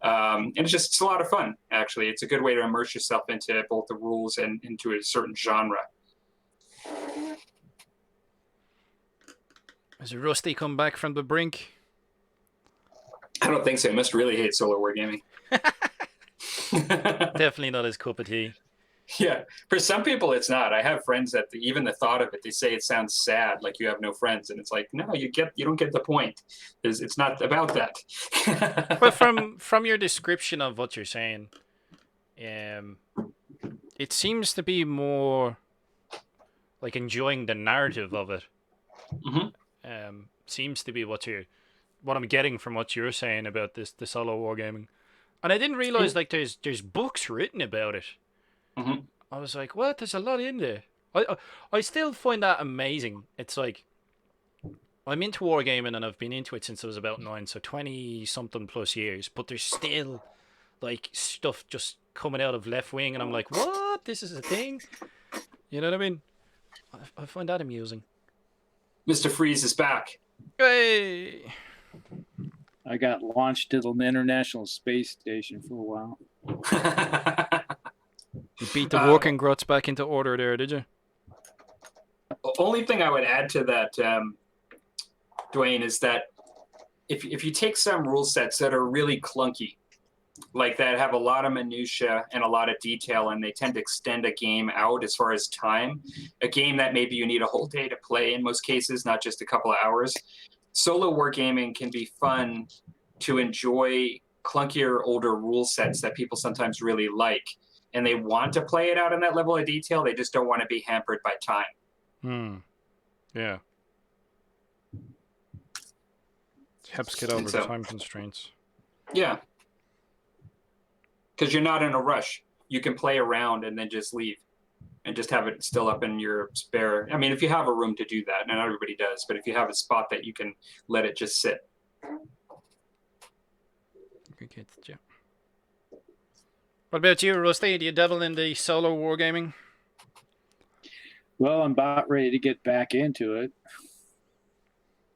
it's a lot of fun, actually. It's a good way to immerse yourself into both the rules and into a certain genre. Has Rusty come back from the brink? I don't think so. He must really hate solo wargaming. Definitely not his cup of tea. Yeah, for some people it's not. I have friends that even the thought of it, they say it sounds sad, like you have no friends, and it's like, no, you don't get the point. It's not about that. But from your description of what you're saying, it seems to be more like enjoying the narrative of it. Mm-hmm. Seems to be what I'm getting from what you're saying about the solo wargaming. And I didn't realize like there's books written about it. Mm-hmm. I was like, what? There's a lot in there. I still find that amazing. It's like I'm into wargaming and I've been into it since I was about 9, so 20 something plus years. But there's still like stuff just coming out of left wing, and I'm like, what? This is a thing? You know what I mean? I find that amusing. Mr. Freeze is back. Hey! I got launched to the International Space Station for a while. You beat the working grots back into order there, did you? Only thing I would add to that, Dwayne, is that if you take some rule sets that are really clunky, like that have a lot of minutia and a lot of detail, and they tend to extend a game out as far as time, a game that maybe you need a whole day to play in most cases, not just a couple of hours, solo wargaming can be fun to enjoy clunkier, older rule sets that people sometimes really like. And they want to play it out in that level of detail. They just don't want to be hampered by time. Yeah. It helps get over the time constraints. Yeah. Because you're not in a rush. You can play around and then just leave and just have it still up in your spare. I mean, if you have a room to do that, and not everybody does, but if you have a spot that you can let it just sit. Good kids, yeah. What about you, Rusty? Do you dabble in the solo wargaming? Well, I'm about ready to get back into it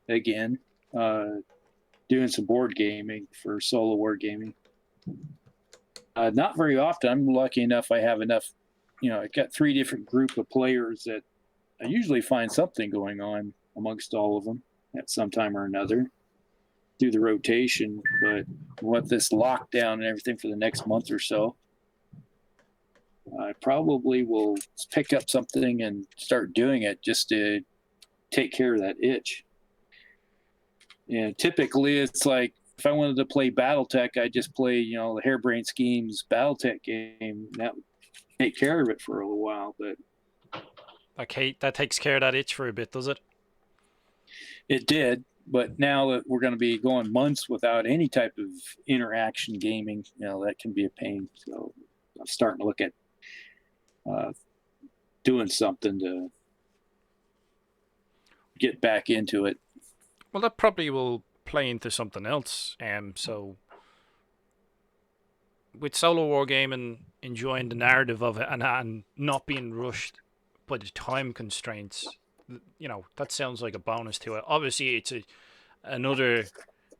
again. Doing some board gaming for solo wargaming. Not very often. I'm lucky enough I have enough. I got 3 different group of players that I usually find something going on amongst all of them at some time or another through the rotation. But with this lockdown and everything for the next month or so, I probably will pick up something and start doing it just to take care of that itch. And typically it's like if I wanted to play Battletech, I just play, the Harebrained Schemes Battletech game. That would take care of it for a little while, but okay, that takes care of that itch for a bit, does it? It did, but now that we're going to be going months without any type of interaction gaming, that can be a pain. So I'm starting to look at doing something to get back into it. Well, that probably will play into something else. So with solo wargaming, enjoying the narrative of it and not being rushed by the time constraints, that sounds like a bonus to it. Obviously, it's another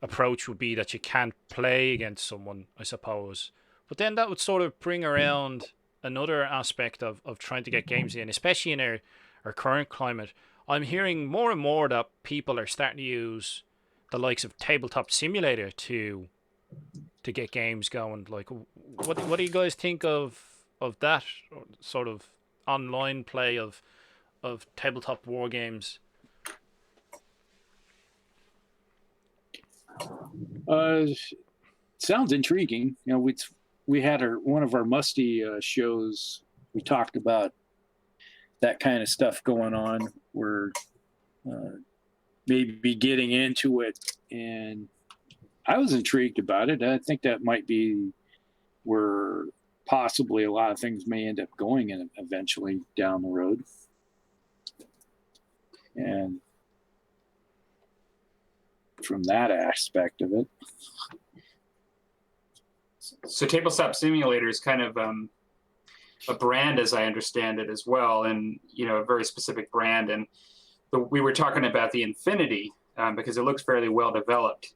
approach would be that you can't play against someone, I suppose. But then that would sort of bring around another aspect of trying to get games in, especially in our current climate. I'm hearing more and more that people are starting to use the likes of Tabletop Simulator to get games going. Like, what do you guys think of that sort of online play of tabletop war games? Sounds intriguing. It's we had one of our Musty shows. We talked about that kind of stuff going on. We're maybe getting into it, and I was intrigued about it. I think that might be where possibly a lot of things may end up going in eventually down the road. And from that aspect of it. So Tabletop Simulator is kind of a brand, as I understand it, as well, and a very specific brand. And we were talking about the Infinity because it looks fairly well developed,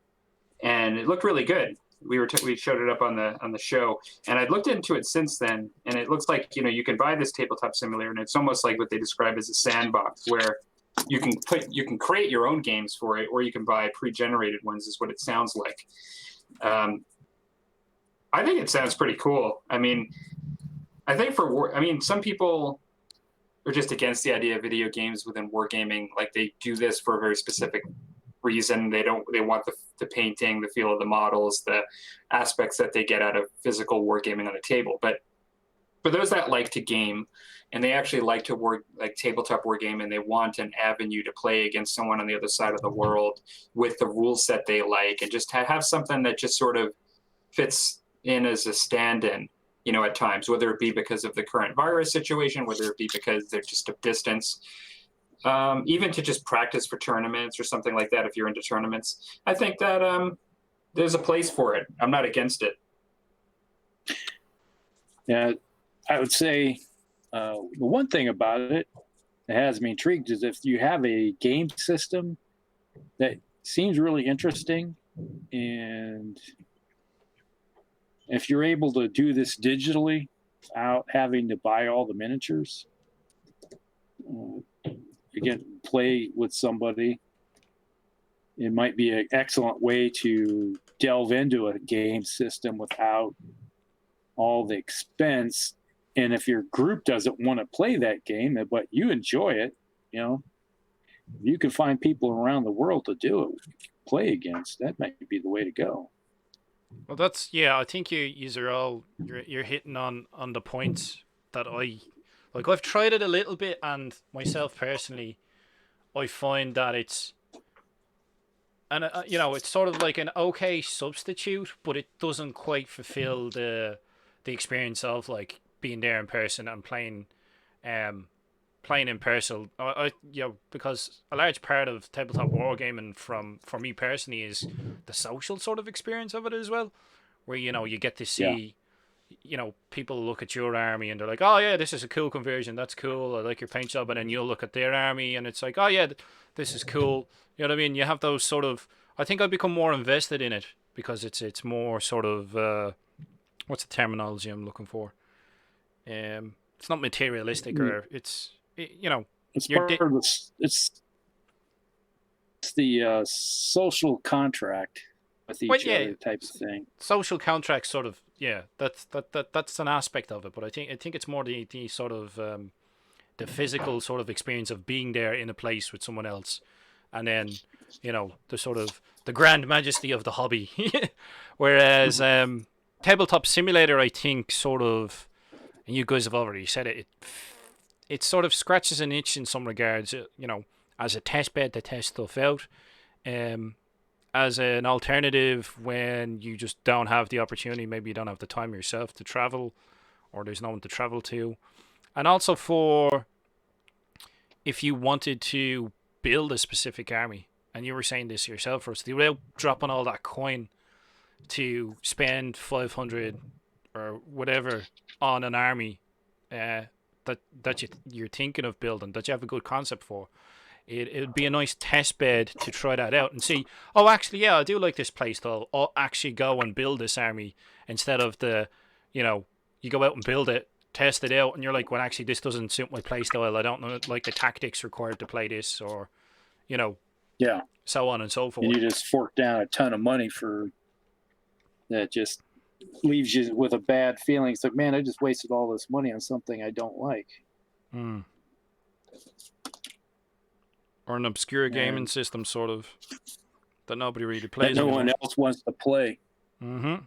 and it looked really good. We showed it up on the show, and I'd looked into it since then, and it looks like you can buy this Tabletop Simulator, and it's almost like what they describe as a sandbox, where you can create your own games for it, or you can buy pre-generated ones, is what it sounds like. I think it sounds pretty cool. I mean, I think some people are just against the idea of video games within wargaming. Like, they do this for a very specific reason. They want the painting, the feel of the models, the aspects that they get out of physical wargaming on a table. But for those that like to game, and they actually like to tabletop wargame, and they want an avenue to play against someone on the other side of the world with the rule set they like, and just have something that just sort of fits in as a stand-in, at times, whether it be because of the current virus situation, whether it be because they're just a distance, even to just practice for tournaments or something like that if you're into tournaments. I think that there's a place for it. I'm not against it. Yeah, I would say the one thing about it that has me intrigued is if you have a game system that seems really interesting, and if you're able to do this digitally without having to buy all the miniatures, again, play with somebody, it might be an excellent way to delve into a game system without all the expense. And if your group doesn't want to play that game, but you enjoy it, you can find people around the world to do it, play against. That might be the way to go. Well, I think you're hitting on the points that I've tried it a little bit, and myself personally, I find that it's sort of like an okay substitute, but it doesn't quite fulfill the experience of like being there in person and playing in person. Because a large part of tabletop wargaming for me personally is the social sort of experience of it as well, where you get to see people look at your army and they're like, oh yeah, this is a cool conversion, that's cool, I like your paint job, and then you'll look at their army and it's like, oh yeah, this is cool. You know what I mean? You have those sort of, I think I've become more invested in it because it's more sort of what's the terminology I'm looking for? It's not materialistic, or it's part of it's the social contract with each other type of thing. Social contract, sort of, that's an aspect of it, but I think it's more the sort of the physical sort of experience of being there in a place with someone else, and then the sort of the grand majesty of the hobby. Whereas Tabletop Simulator, I think, sort of, and you guys have already said it sort of scratches an itch in some regards, as a test bed to test stuff out, as an alternative when you just don't have the opportunity, maybe you don't have the time yourself to travel, or there's no one to travel to, and also for if you wanted to build a specific army, and you were saying this yourself, Rusty, without dropping all that coin to spend 500 or whatever on an army that you're thinking of building, that you have a good concept for, it would be a nice test bed to try that out and see, oh, actually, yeah, I do like this playstyle. I'll actually go and build this army, instead of you go out and build it, test it out, and you're like, well, actually, this doesn't suit my playstyle. I don't know, like the tactics required to play this, or, so on and so forth. And you just fork down a ton of money for that, just leaves you with a bad feeling. It's like, man, I just wasted all this money on something I don't like. Or an obscure gaming system, sort of, that nobody really plays. That no one else wants to play. Mm-hmm.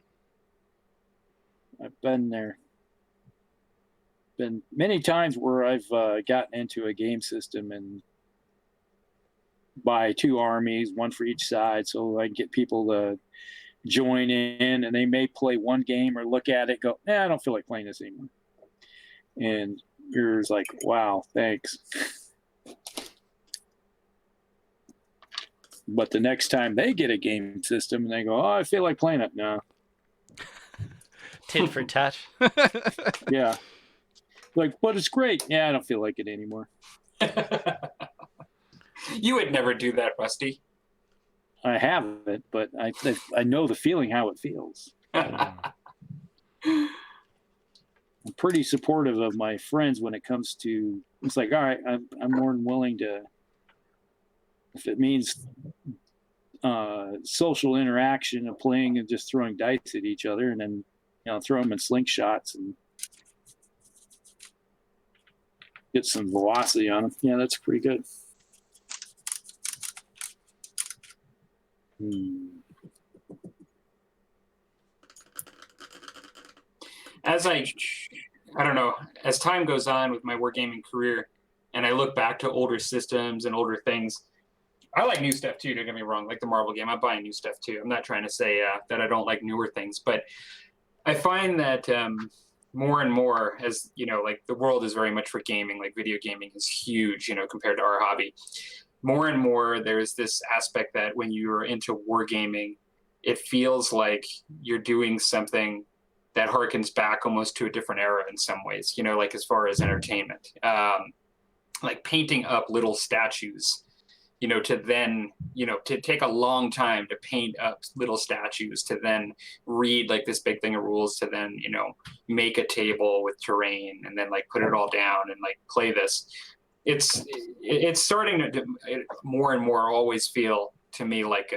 I've been there. Been many times where I've gotten into a game system and buy two armies, one for each side, so I can get people to join in, and they may play one game or look at it, go, I don't feel like playing this anymore. And you're like, wow, thanks. But the next time they get a game system and they go, I feel like playing it. No. Tit for tat. Yeah. Like, but it's great. Yeah, I don't feel like it anymore. You would never do that, Rusty. I haven't, but I know the feeling, how it feels. I'm pretty supportive of my friends when it comes to, it's like, all right, I'm more than willing to, if it means social interaction of playing and just throwing dice at each other, and then throw them in slingshots and get some velocity on them. Yeah, that's pretty good. As I don't know, as time goes on with my wargaming career, and I look back to older systems and older things, I like new stuff too. Don't get me wrong. Like the Marvel game, I'm buying new stuff too. I'm not trying to say that I don't like newer things, but I find that more and more, as like the world is very much for gaming. Like video gaming is huge, compared to our hobby. More and more, there's this aspect that when you're into wargaming, it feels like you're doing something that harkens back almost to a different era in some ways. Like as far as entertainment, like painting up little statues. To then, to take a long time to paint up little statues, to then read like this big thing of rules, to then, make a table with terrain and then like put it all down and like play this. It's starting to more and more always feel to me like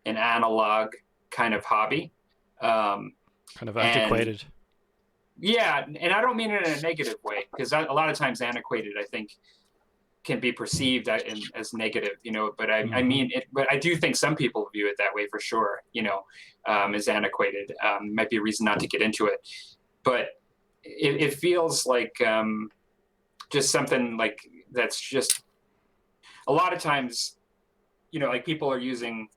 an analog kind of hobby. Kind of antiquated. Yeah, and I don't mean it in a negative way, because a lot of times antiquated, I think, can be perceived as negative, but I mean it, but I do think some people view it that way for sure, as antiquated. Might be a reason not to get into it, but it feels like just something like that's just a lot of times, like people are using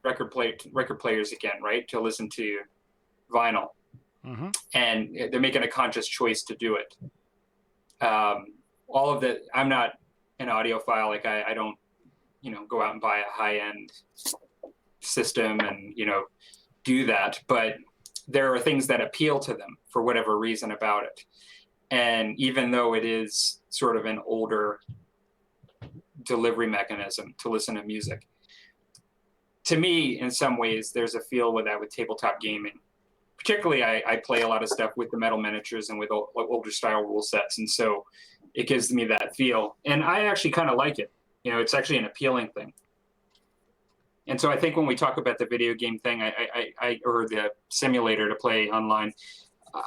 record players again, right, to listen to vinyl, and they're making a conscious choice to do it. All of that, I'm not an audiophile. Like I don't, go out and buy a high-end system and, do that. But there are things that appeal to them for whatever reason about it. And even though it is sort of an older delivery mechanism to listen to music, to me, in some ways, there's a feel with that with tabletop gaming. Particularly, I play a lot of stuff with the metal miniatures and with older style rule sets. And so it gives me that feel. And I actually kind of like it. It's actually an appealing thing. And so I think when we talk about the video game thing, I or the simulator to play online,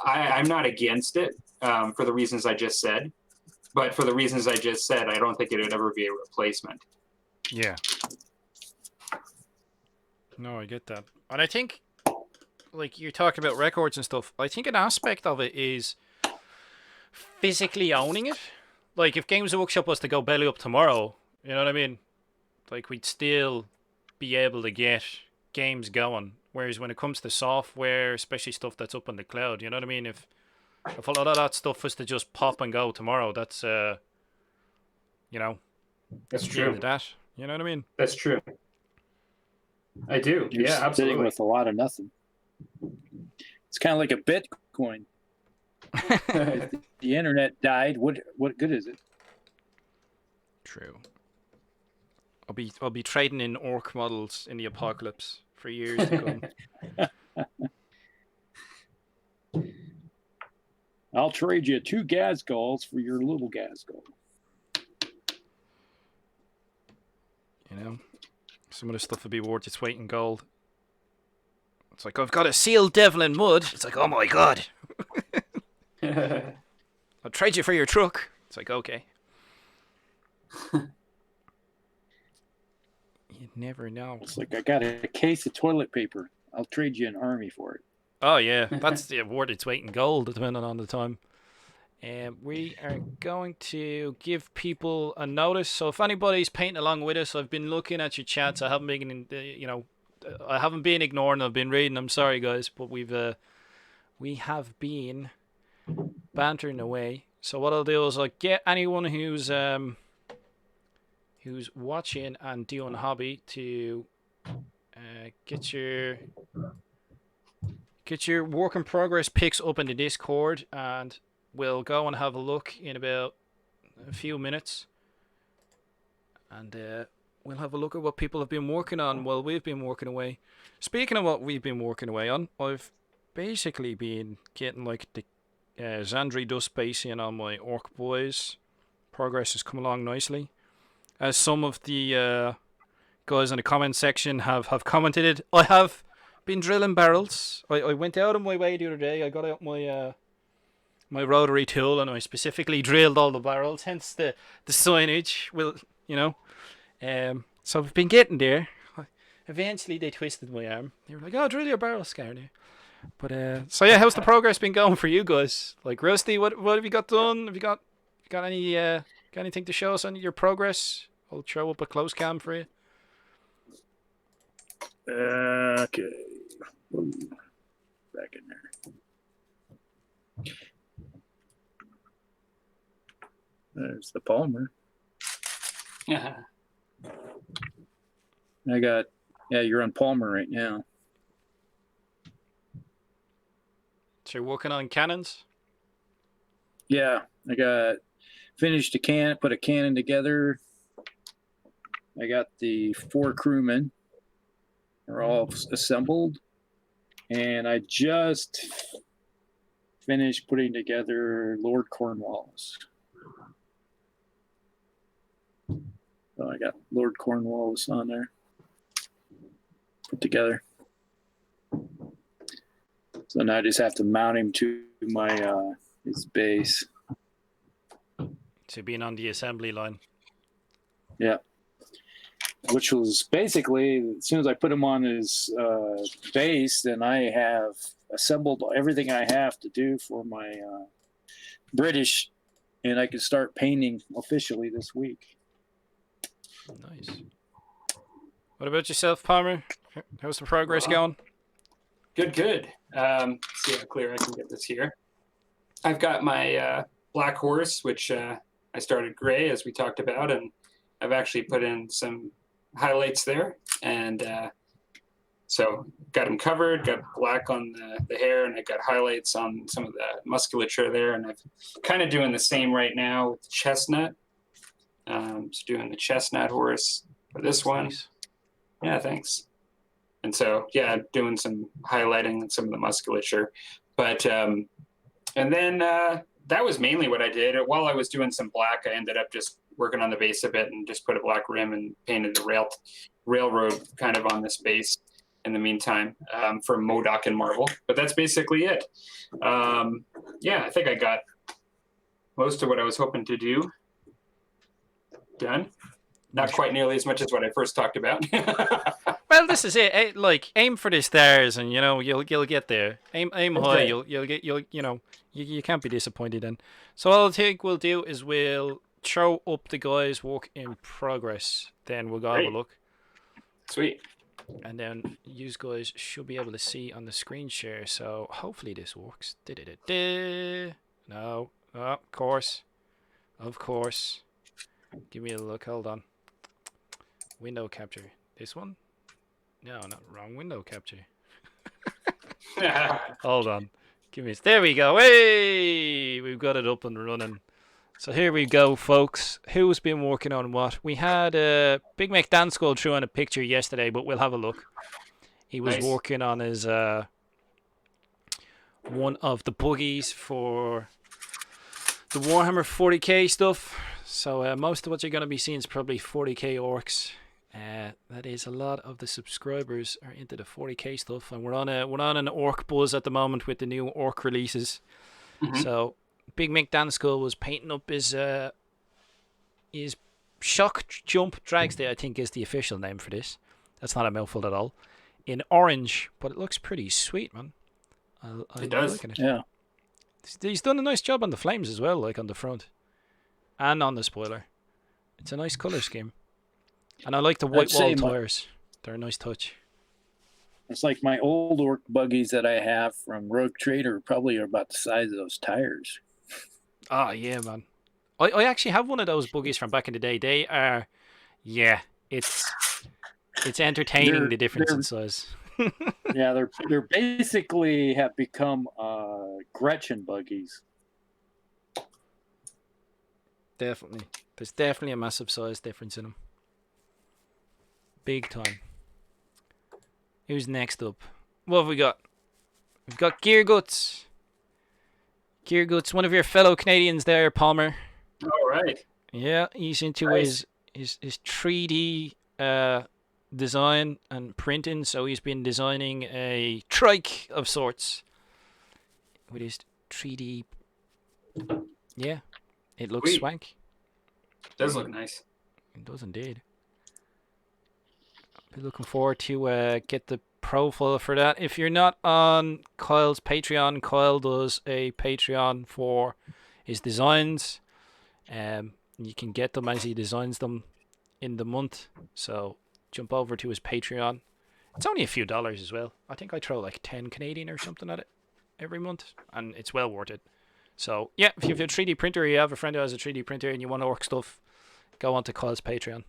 I'm not against it for the reasons I just said. But for the reasons I just said, I don't think it would ever be a replacement. Yeah. No, I get that. And I think, like you're talking about records and stuff, I think an aspect of it is physically owning it. Like if Games Workshop was to go belly up tomorrow, you know what I mean? Like we'd still be able to get games going. Whereas when it comes to software, especially stuff that's up on the cloud, you know what I mean? If a lot of that stuff was to just pop and go tomorrow, that's that's true. That, you know what I mean? That's true. I do. You're absolutely. Sitting with a lot of nothing. It's kind of like a Bitcoin. If the internet died, what good is it? True. I'll be trading in orc models in the apocalypse for years to come. I'll trade you 2 gas galls for your little gas gall. Some of the stuff would be worth its weight in gold. It's like, I've got a sealed devil in mud. It's like, oh my god. I'll trade you for your truck. It's like, okay. You never know. It's like, I got a case of toilet paper. I'll trade you an army for it. Oh yeah, that's worth its weight in gold, depending on the time. We are going to give people a notice. So if anybody's painting along with us, I've been looking at your chats. I haven't been, I haven't been ignoring. I've been reading. I'm sorry, guys, but we have been bantering away. So what I'll do is I'll get anyone who's watching and doing hobby to get your work in progress pics up in the Discord, and we'll go and have a look in about a few minutes, and we'll have a look at what people have been working on while we've been working away. Speaking of what we've been working away on, I've basically been getting like the Xandri dust basing on my orc boys. Progress has come along nicely. As some of the guys in the comment section have commented it, I have been drilling barrels. I went out on my way the other day. I got out my my rotary tool and I specifically drilled all the barrels. Hence the signage. So I've been getting there. Eventually they twisted my arm. They were like, "Oh, drill your barrels, Skarnir." But so yeah, how's the progress been going for you guys? Like Rusty, what have you got done? Have you got any got anything to show us on your progress? I'll throw up a close cam for you. Okay. Ooh, back in there. There's the Palmer. Yeah. You're on Palmer right now. So you're working on cannons? Yeah, I got finished put a cannon together. I got the 4 crewmen. They're all assembled. And I just finished putting together Lord Cornwallis. So I got Lord Cornwallis on there. Put together. So now I just have to mount him to my his base. So being on the assembly line. Yeah. Which was basically, as soon as I put him on his base, then I have assembled everything I have to do for my British, and I can start painting officially this week. Nice. What about yourself, Palmer? How's the progress going? Good. See how clear I can get this here. I've got my black horse, which I started gray, as we talked about, and I've actually put in some highlights there, and so got him covered, got black on the hair, and I got highlights on some of the musculature there, and I'm kind of doing the same right now with chestnut. Just doing the chestnut horse for this one. Nice. Yeah, thanks. And so, yeah, doing some highlighting on some of the musculature. But, and then that was mainly what I did. While I was doing some black, I ended up just working on the base a bit and just put a black rim and painted the railroad kind of on this base in the meantime for Modoc and Marvel. But that's basically it. Yeah, I think I got most of what I was hoping to do done. Not quite nearly as much as what I first talked about. Well, this is it. Like, aim for the stars, and you'll get there. Aim high. Okay. You'll get you can't be disappointed then. So all I think we'll do is we'll throw up the guys' work in progress. Then we'll go have a look. Sweet. And then you guys should be able to see on the screen share. So hopefully this works. No, of course. Give me a look. Hold on. Window capture. This one? No, not wrong window capture. Hold on. There we go. Hey! We've got it up and running. So here we go, folks. Who's been working on what? We had Big Mac Danskull threw in a picture yesterday, but we'll have a look. He was working on his one of the buggies for the Warhammer 40k stuff. So most of what you're going to be seeing is probably 40k orcs. That is, a lot of the subscribers are into the 40k stuff, and we're on an orc buzz at the moment with the new orc releases. Mm-hmm. So Big Mick Danskull was painting up his shock jump dragster, I think is the official name for this. That's not a mouthful at all. In orange, but it looks pretty sweet, man. I'm It does. liking it. Yeah. He's done a nice job on the flames as well, like on the front and on the spoiler. It's a nice color scheme, and I like the white I'd say wall my- tires. They're a nice touch. It's like my old orc buggies that I have from Rogue Trader probably are about the size of those tires. Ah, yeah, man. I actually have one of those buggies from back in the day. They are, yeah, it's entertaining They're- the difference in they're- size. Yeah, they're basically have become Gretchen buggies. Definitely, there's definitely a massive size difference in them. Big time. Who's next up? What have we got? We've got Gear Guts. Gear Guts, one of your fellow Canadians there, Palmer. All right. Yeah, he's into Nice. his 3D design and printing, so he's been designing a trike of sorts with his 3D. Yeah, it looks Sweet. swank. Does look nice. It does indeed. Be looking forward to get the profile for that. If you're not on Kyle's Patreon, Kyle does a Patreon for his designs. You can get them as he designs them in the month. So jump over to his Patreon. It's only a few dollars as well. I think I throw like 10 Canadian or something at it every month, and it's well worth it. So yeah, if you have a 3D printer, or you have a friend who has a 3D printer and you want to work stuff, go on to Kyle's Patreon.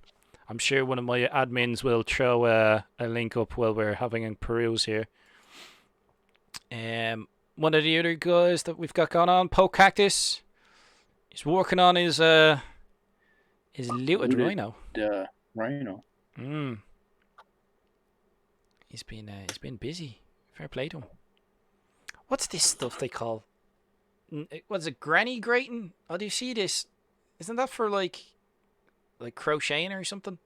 I'm sure one of my admins will throw a link up while we're having a peruse here. One of the other guys that we've got going on, Poke Cactus, he's working on his looted Looted. rhino. Rhino. He's been busy. Fair play to him. What's this stuff they call? What's it? Granny grating? Oh, do you see this? Isn't that for like crocheting or something?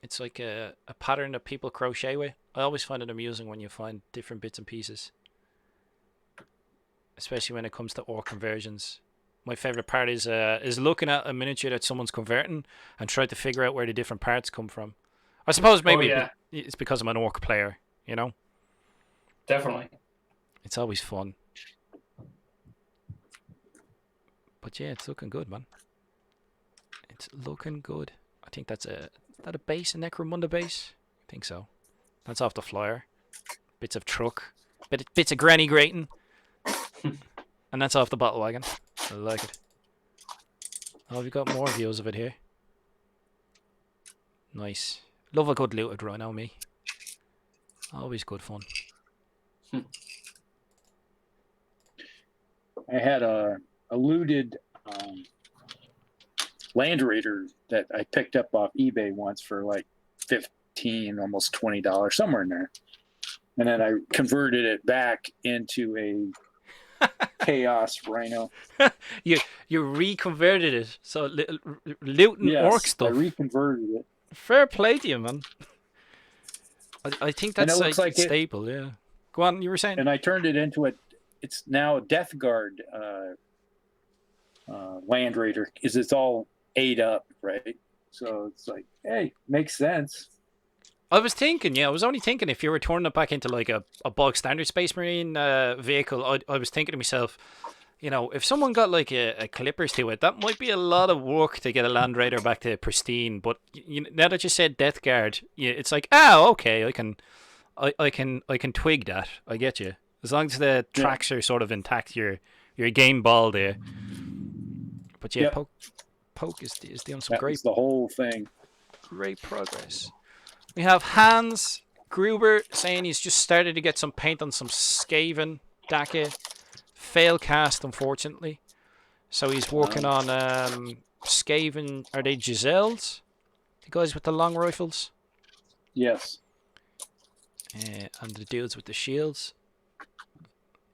It's like a pattern that people crochet with. I always find it amusing when you find different bits and pieces, especially when it comes to orc conversions. My favorite part is looking at a miniature that someone's converting and trying to figure out where the different parts come from. I suppose maybe yeah. it's because I'm an orc player, you know? Definitely. It's always fun. But yeah, it's looking good, man. It's looking good. I think that's is that a base, a Necromunda base? I think so. That's off the flyer. Bits of truck. Bits of granny grating. And that's off the bottle wagon. I like it. Oh, we've got more views of it here. Nice. Love a good looted rhino, me. Always good fun. I had a looted Land Raider that I picked up off eBay once for like $15, almost $20, somewhere in there. And then I converted it back into a Chaos Rhino. You reconverted it. So looting orc Yes, stuff. I reconverted it. Fair play to you, man. I think And it that's looks like like it- staple, yeah. Go on, you were saying? And I turned it into it's now a Death Guard Land Raider, because it's all ate up, right? So it's like, hey, makes sense. I was thinking, yeah, I was only thinking if you were turning it back into like a bog standard Space Marine vehicle, I was thinking to myself, you know, if someone got like a clippers to it, that might be a lot of work to get a Land Raider back to pristine. But now that you said Death Guard, yeah, it's like, okay, I can twig that. I get you. As long as the tracks are sort of intact, you're game ball there. But yeah, Yep. Poke is doing some That was the whole thing. great progress. We have Hans Gruber saying he's just started to get some paint on some Skaven Daka. Fail cast, unfortunately. So he's working on Skaven. Are they Giselles? The guys with the long rifles? Yes. And the dudes with the shields.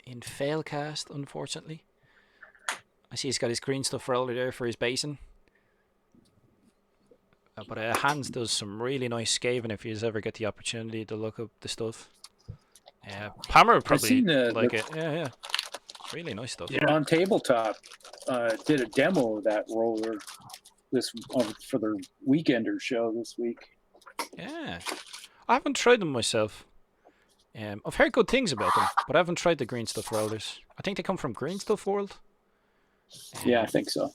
In fail cast, unfortunately. I see he's got his green stuff roller there for his basin. But Hans does some really nice Skaven if you ever get the opportunity to look up the stuff. Palmer would probably seen like it. Yeah. Really nice stuff. Yeah. On Tabletop, did a demo of that roller for their Weekender show this week. Yeah. I haven't tried them myself. I've heard good things about them, but I haven't tried the green stuff rollers. I think they come from Green Stuff World. Yeah, I think so.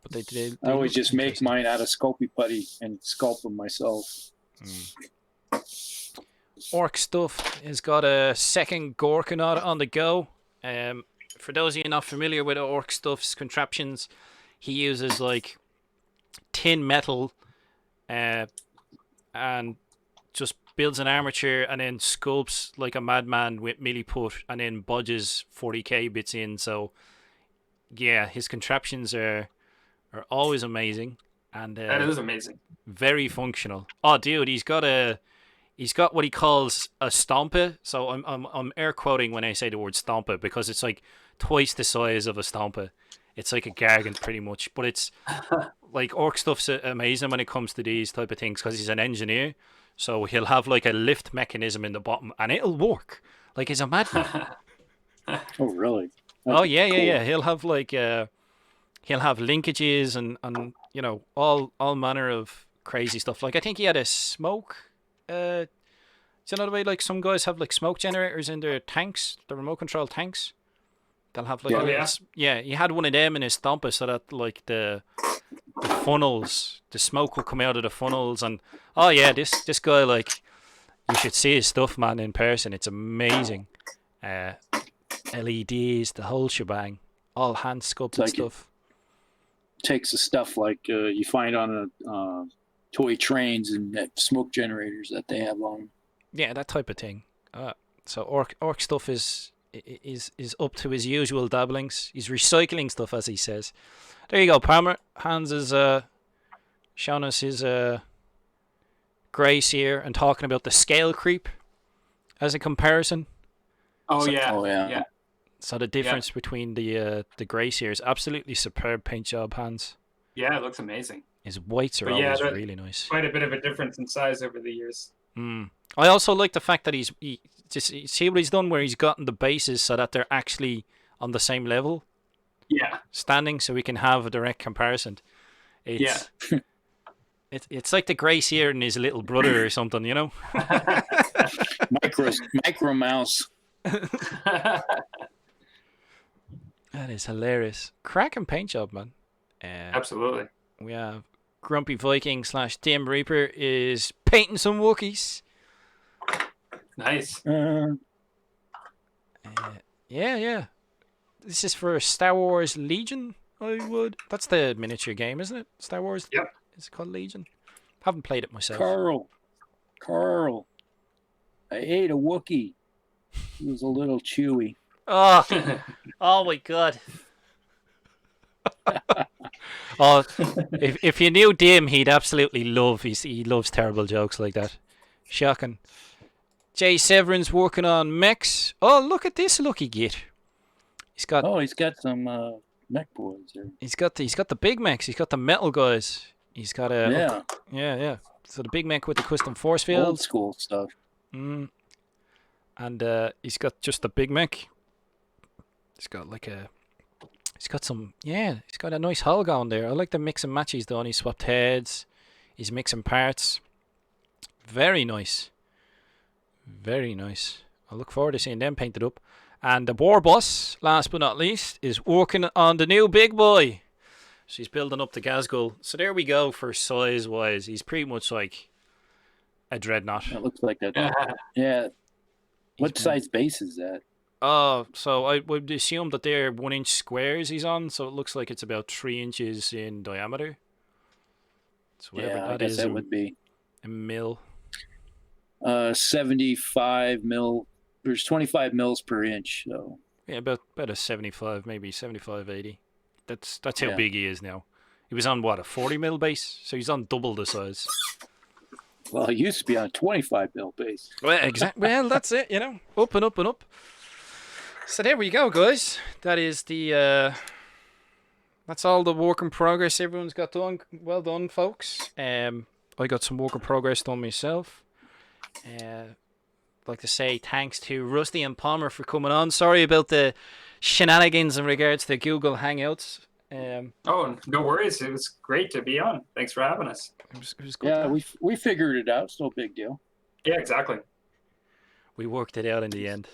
But they I always look just make interesting. mine out of Sculpey putty and sculpt them myself. Orc Stuff has got a second Gorkanaut on the go. For those of you not familiar with Orc Stuff's contraptions, he uses like tin metal and just builds an armature and then sculpts like a madman with milliput and then budges 40k bits in. So yeah, his contraptions are always amazing and That is amazing. very functional. Oh dude, he's got what he calls a stomper. So I'm air quoting when I say the word stomper because it's like twice the size of a stomper. It's like a gargant pretty much, but it's like Orc Stuff's amazing when it comes to these type of things because he's an engineer. So he'll have like a lift mechanism in the bottom and it'll work. Like he's a madman. Oh, really? Oh yeah, cool. Yeah. He'll have like he'll have linkages and you know all manner of crazy stuff. Like I think he had a smoke. Do you know the way like some guys have like smoke generators in their tanks, the remote control tanks? They'll have like he had one of them in his stomper so that like the funnels, the smoke will come out of the funnels and oh yeah, this guy like you should see his stuff, man, in person. It's amazing. LEDs, the whole shebang, all hand sculpted stuff. It takes the stuff like you find on a toy trains and smoke generators that they have on. Yeah, that type of thing. So Orc Stuff is up to his usual dabblings. He's recycling stuff, as he says. There you go, Palmer. Hans is showing us his grace here and talking about the scale creep as a comparison. Oh yeah. So the difference between the grace here is absolutely superb paint job, Hans. Yeah, it looks amazing. His whites are always really nice. Quite a bit of a difference in size over the years. I also like the fact that he just see what he's done where he's gotten the bases so that they're actually on the same level. Yeah. Standing, so we can have a direct comparison. It's like the Grace here and his little brother or something, you know? Micro mouse. That is hilarious. Cracking paint job, man. Absolutely. We have Grumpy Viking / Dim Reaper is painting some Wookiees. Nice. Yeah. This is for Star Wars Legion, That's the miniature game, isn't it? Star Wars? Yep. Is it called Legion? Haven't played it myself. Carl. I ate a Wookiee. He was a little chewy. Oh, oh my God. Oh, if you knew Dim, he'd absolutely love. He loves terrible jokes like that. Shocking. Jay Severin's working on mechs. Oh, look at this lucky git. He's got some mech boys there. He's got the big mechs. He's got the metal guys. He's got a yeah. So the big mech with the custom force field, old school stuff. And he's got just the big mech. He's got a nice hull going there. I like the mix and match he's done. He swapped heads. He's mixing parts. Very nice. Very nice. I look forward to seeing them painted up. And the war boss, last but not least, is working on the new big boy. She's building up the Gazgul. So there we go for size-wise. He's pretty much like a dreadnought. It looks like that. Yeah. What size base is that? So I would assume that they're 1 inch squares he's on, so it looks like it's about 3 inches in diameter. So whatever I guess that would be a mil. 75 mil. There's 25 mils per inch, so yeah, about a 75, maybe 75, 80. That's how big he is now. He was on a 40 mil base, so he's on double the size. Well, he used to be on a 25 mil base. Well, exactly. Well, that's it. Up and up and up. So there we go, guys. That is that's all the work in progress everyone's got done. Well done, folks. I got some work in progress done myself. I'd like to say thanks to Rusty and Palmer for coming on. Sorry about the shenanigans in regards to Google Hangouts. Oh, no worries. It was great to be on. Thanks for having us. It was good. Yeah, we figured it out. It's no big deal. Yeah, exactly. We worked it out in the end.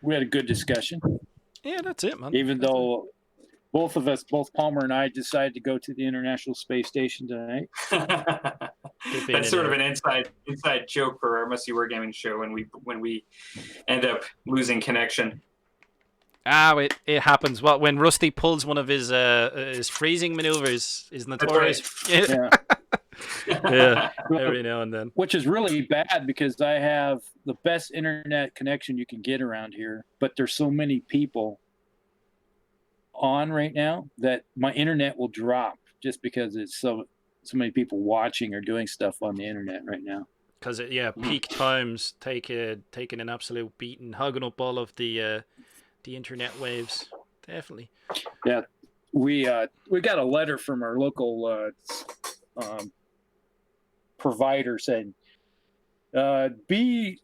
We had a good discussion, Yeah, that's it, man. even That's though both of us, both Palmer and I, decided to go to the International Space Station tonight. That's sort of an inside joke for our Musty Wargaming show when we end up losing connection. it happens. What when Rusty pulls one of his freezing maneuvers, his notorious. That's Yeah. Yeah, every now and then. Which is really bad because I have the best internet connection you can get around here, but there's so many people on right now that my internet will drop just because it's so many people watching or doing stuff on the internet right now. Because peak times taking an absolute beating, hugging up all of the internet waves. Definitely. Yeah, we got a letter from our local provider saying, be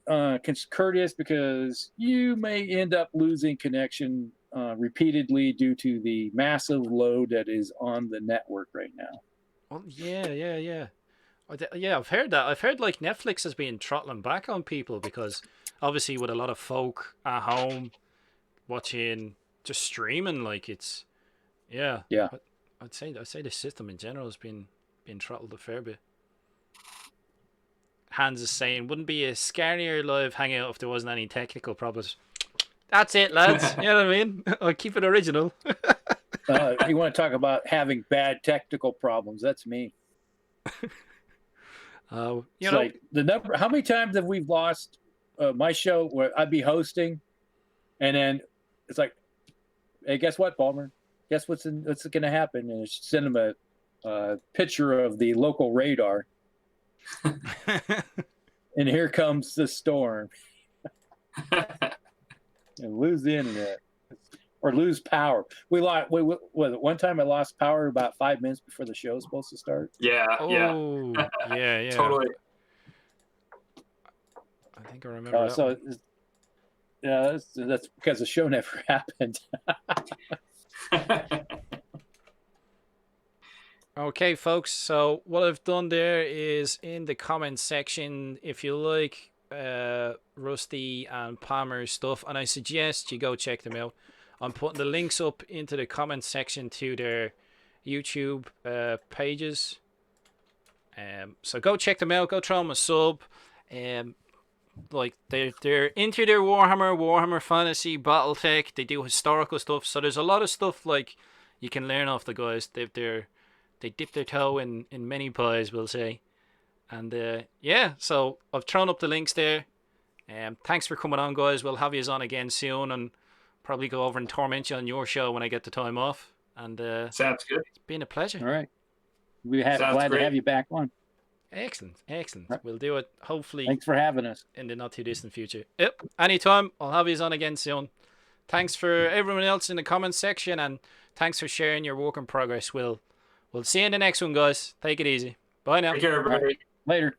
courteous because you may end up losing connection repeatedly due to the massive load that is on the network right now. Well, yeah. I've heard that. I've heard like Netflix has been throttling back on people because obviously with a lot of folk at home watching, just streaming, like it's, yeah. I'd say the system in general has been throttled a fair bit. Hans is saying, wouldn't be a Skarnir live hangout if there wasn't any technical problems. That's it, lads. You know what I mean? I'll keep it original. You want to talk about having bad technical problems? That's me. Like the number. How many times have we lost my show where I'd be hosting, and then it's like, hey, guess what, Palmer? Guess what's going to happen? And send them a picture of the local radar. And here comes the storm. And lose the internet or lose power. One time I lost power about 5 minutes before the show was supposed to start. Yeah. Totally. I think I remember that. That's because the show never happened. Okay, folks, so what I've done there is in the comments section, if you like Rusty and Palmer's stuff, and I suggest you go check them out. I'm putting the links up into the comments section to their YouTube pages. So go check them out, go throw them a sub. Like they're into their Warhammer Fantasy, Battletech. They do historical stuff, so there's a lot of stuff like you can learn off the guys. They dip their toe in many pies, we'll say. And so I've thrown up the links there. Thanks for coming on, guys. We'll have you on again soon, and probably go over and torment you on your show when I get the time off. And sounds good. It's been a pleasure. All right, glad to have you back on. Excellent. We'll do it hopefully. Thanks for having us in the not too distant future. Yep, anytime. I'll have you on again soon. Thanks for everyone else in the comments section, and thanks for sharing your work in progress. We'll see you in the next one, guys. Take it easy. Bye now. Take care, everybody. Later.